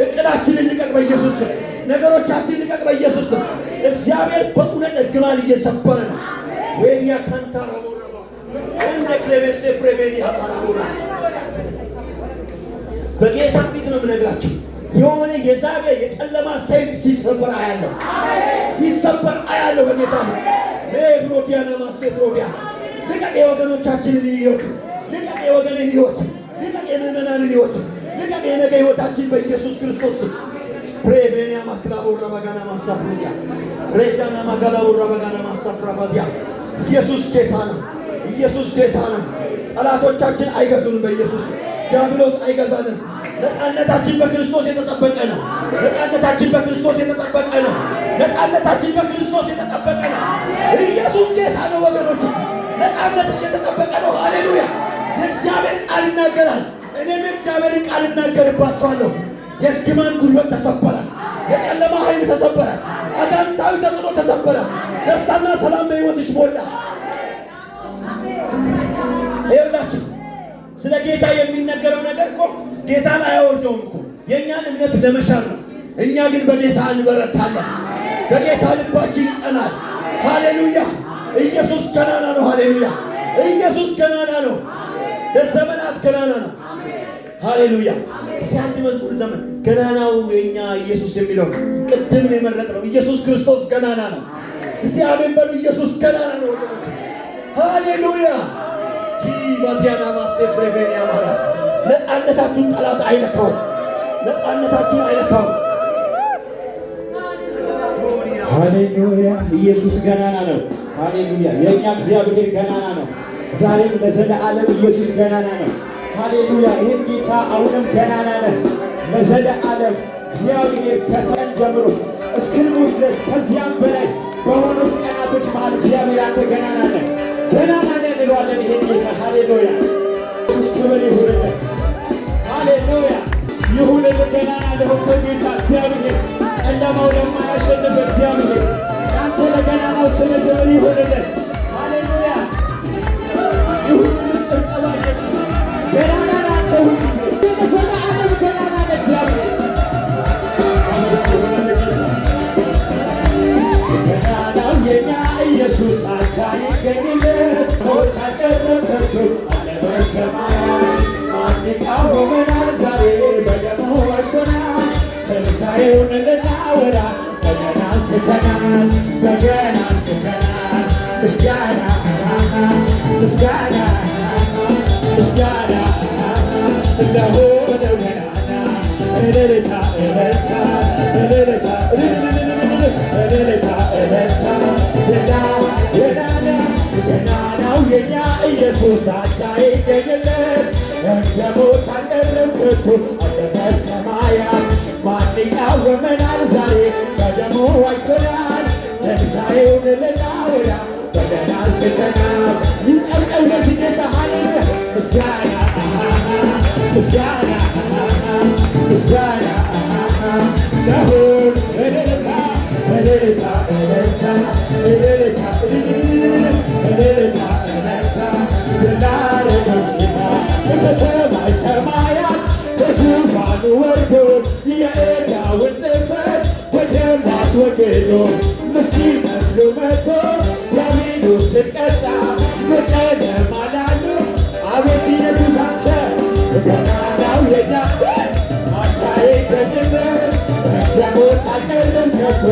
እቅዳችንን ልቀቅ በኢየሱስ ስም። ነገሮቻችን ልቀቅ በኢየሱስ ስም። እግዚአብሔር በእውነት እርግማን እየሰበረ ነው። ወይያ ካንታራ ቦራባ እንደ ክሌቤሴ ፕሬቬዲ ሀፓራቦራ በጌታ ፊት ነው የምነግራችሁ። የሆነ የዛገ የጨለማ ሰይፍ ሲሰበር አያለሁ፣ ሲሰበር አያለሁ በጌታ ነው። ለብሮዲያና ማሴትሮቢያ ልቀቅ የወገኖቻችንን ህይወት፣ ልቀቅ የወገንን ህይወት፣ ልቀቅ የምዕመናንን ህይወት፣ ልቀቅ የነገ ህይወታችን በኢየሱስ ክርስቶስ ስም። ፕሬቬኒያ ማክላቦራ ባጋና ማሳፍሩዲያ ሬጃና ማጋላቦራ ባጋና ማሳፍራባዲያ ኢየሱስ ጌታ ነው። ኢየሱስ ጌታ ነው። ጠላቶቻችን አይገዙንም። በኢየሱስ ዲያብሎስ አይገዛንም። ነፃነታችን በክርስቶስ የተጠበቀ ነው። ነፃነታችን በክርስቶስ የተጠበቀ ነው። ነፃነታችን በክርስቶስ የተጠበቀ ነው። ኢየሱስ ጌታ ነው ወገኖች፣ ነፃነትሽ የተጠበቀ ነው። ሃሌሉያ! የእግዚአብሔር ቃል ይናገራል። እኔም የእግዚአብሔርን ቃል እናገርባቸዋለሁ። የእርግማን ጉልበት ተሰበረ። የጨለማ ኃይል ተሰበረ። አጋንንታዊ ተጽዕኖ ተሰበረ። ደስታና ሰላም በሕይወትሽ ሞላ። ይኸውላችሁ ስለ ጌታ የሚነገረው ነገር እኮ ጌታን አያወርደውም እኮ የእኛን እምነት ለመሻር ነው። እኛ ግን በጌታ እንበረታለን። በጌታ ልባችን ይጸናል። ሃሌሉያ! ኢየሱስ ገናና ነው። ሃሌሉያ! ኢየሱስ ገናና ነው። ለዘመናት ገናና ነው። ሃሌሉያ! እስቲ አንድ መዝሙር ዘመን ገናናው የኛ ኢየሱስ የሚለው ቅድም ነው የመረጥነው። ኢየሱስ ክርስቶስ ገናና ነው። እስቲ አሜን በሉ። ኢየሱስ ገናና ነው ወገኖች። ሃሌሉያ! ጂቫዲያና ማሴት ሬቬኒ አማራ ነፃነታችሁን ጠላት አይነካው። ነፃነታችሁን አይነካው። ሃሌሉያ! ኢየሱስ ገናና ነው። ሃሌሉያ! የእኛ እግዚአብሔር ገናና ነው። ዛሬም ለዘለዓለም ኢየሱስ ገናና ነው። ሃሌሉያ! ይህን ጌታ አሁንም ገናና ነው ለዘለዓለም። እግዚአብሔር ከቀን ጀምሮ እስክንሞት ድረስ ከዚያም በላይ በሆኑት ቀናቶች መሃል እግዚአብሔር አንተ ገናና ነህ። ገናና ነህ እንለዋለን ይህን ጌታ። ሃሌሉያ! ኢየሱስ ክብር ይሁንልን። ሃሌሉያ! ይሁንልን ገናና ለሆንከው ጌታ እግዚአብሔር፣ ጨለማው ለማያሸንፍ እግዚአብሔር አንተ ለገናናው ስም ክብር ይሁንልን። ሃሌሉያ! ይሁንልን ጭብጨባ ኢየሱስ ገናና ነህ አንተ ሁልጊዜ ለዘለዓለም ገናና ነህ እግዚአብሔር። ገናናው የኛ ኢየሱስ አቻ ይገኝለት ሞት አልቀረም ከቶ አለ በሰማያት ማን ይቃወመናል? ዛሬ በደሙ ዋጅቶናል። ትንሣኤውን ልናወራ በገና አንስተናል። በገና አንስተናል። ምስጋና ምስጋና ምስጋና ለሆነው ገናና እልልታ እልልታ እልልታ እልልታ እልልታ ገናናው የኛ ኢየሱስ አቻ ይገኝለት እንደ ሞት አልቀረም ከቶ አለ በሰማያት ማን ይቃወመናል? ዛሬ በደሙ ዋጅቶናል። ትንሣኤውን ልናወራ በገና አንስተናል። ይጨምቀው ለዚህ ጌታ ሃሌሉያ! ምስጋና ምስጋና ምስጋና ለሁን እልልታ እልልታ እልልታ እልልታ እልልታ እልልታ ልናረገው ጌታ በሰማይ ሰማያት ከዙፋኑ ወርዶ የዕዳውን ጽሕፈት በደሙ አስወግዶ ምስኪን መስሎ መጥቶ ዲያብሎስን ቀጣ በጨለማ ላሉ። አቤት ኢየሱስ አንተ ገናናው የኛ አቻ ይገኝለት እንደ ሞት አልቀረም ከቶ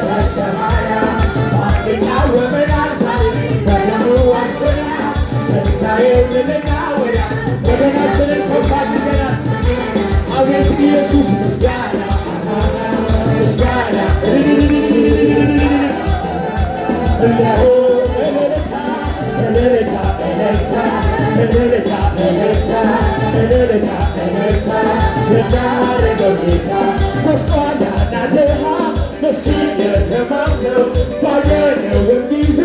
በሰማያት ማን ይቃወመናል? ዛሬ በደሙ ዋጅቶናል። ትንሣኤውን ልናወራ በገናችንን ከፍ አድርገናል። አቤት ኢየሱስ ምስጋና ምስጋና እነሆ እልልታ እልልታ እልልታ እልልታ እልልታ እልልታ እልልታ ልናረገው ጌታ ጎስቋላና ድሃ ምስኪን የተማረው ባየነውም ጊዜ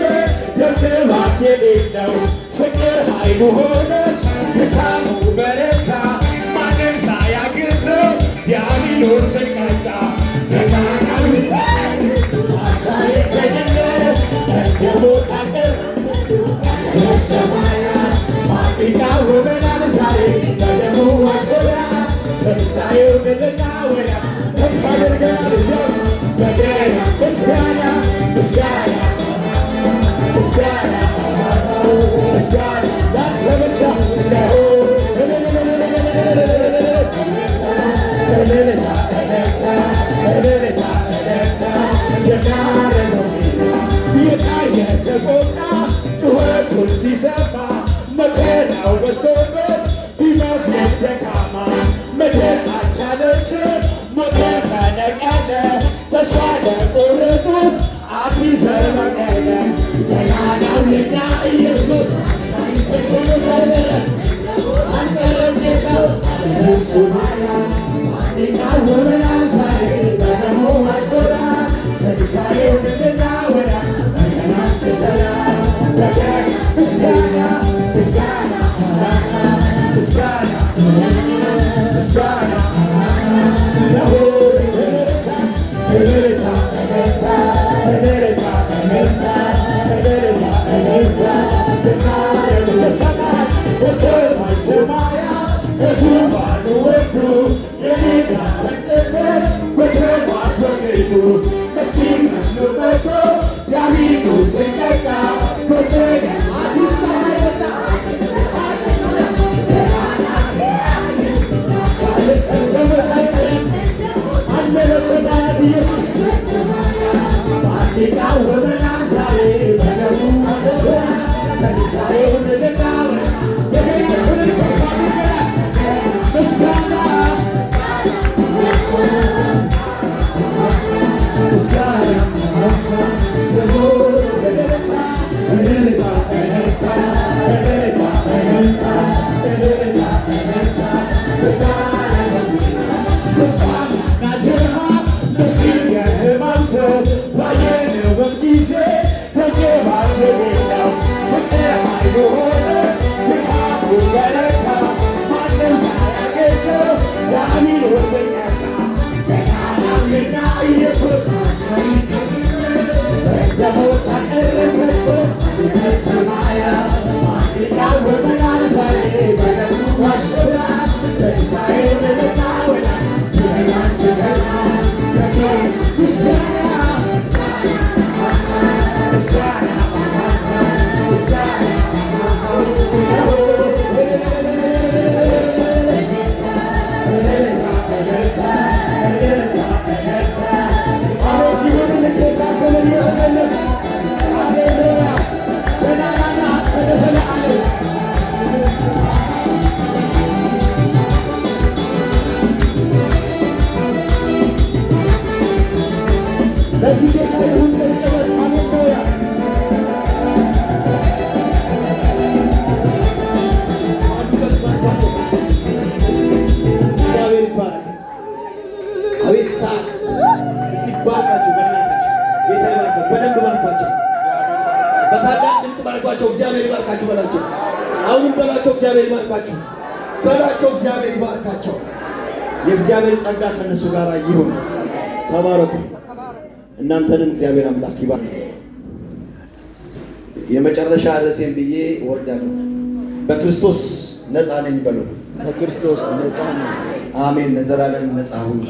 ደምግባት የሌለው ፍቅር ኃይሉ ሆነች ድካሙ በረታ ማንም ሳያግዘው ዲያብሎስን ቀጣ። ገናናው አቻ ይገኝለት እንደ ሞት አልቀረም በሰማያት ማን ይቃወመናል? ዛሬ በደሙ ዋጅቶናል። ትንሣኤውን ልናወራ ከፍ አድርገናል። በገና ምስጋና ምስጋና ምስጋና ምስጋና ላንተ ብቻ ነው። እልልታ እልልታ እልልታ እልልታ የናረገው የቃየሰ ቆጣ ጩኸቱን ሲሰማ መከራው በዝቶበት ቢመስለን ደካማ ምድር አልቻለችም። ሞትን ተነቀለ ተስፋ ለቆረጡት አዲስ ዘመን ያለ ገናናው የኛ ኢየሱስ አንቀረም ጌታ በሰማያ ይቃወመናል ዛሬ በደሙ አስራ ለምሳሌው እንድናወራ በገናስተላ ምስጋና ምስጋና ምስጋና ምስጋና ለሆይ በረታ በረታ በረታ በረታ በረታ በረታ በረታ በሰማይ በሰማይ ሰማያ በዙፋኑ ወርዶ የኔታ ተንጽፈን በተጓዝ በገኙ መስኪን መስሎ መጥቶ ዲያብሎስን ቀጣ በጨለማ ላይ ወጣ አለ በሰማያት ኢየሱስ ይቃወመናል ዛሬ በደሙ አስሮ ለምሳሌው እንድናወራ የገናችንን ምስጋና እግዚአብሔር ይባርካችሁ በላቸው። አሁንም በላቸው እግዚአብሔር ይባርካችሁ በላቸው። እግዚአብሔር ይባርካቸው። የእግዚአብሔር ጸጋ ከነሱ ጋር ይሁን። ተባረኩ። እናንተንም እግዚአብሔር አምላክ ይባርክ። የመጨረሻ ርዕሴን ብዬ ወርዳለሁ። በክርስቶስ ነፃ ነኝ በሉ። በክርስቶስ ነፃ ነኝ። አሜን። ለዘላለም ነፃ ሁኑ።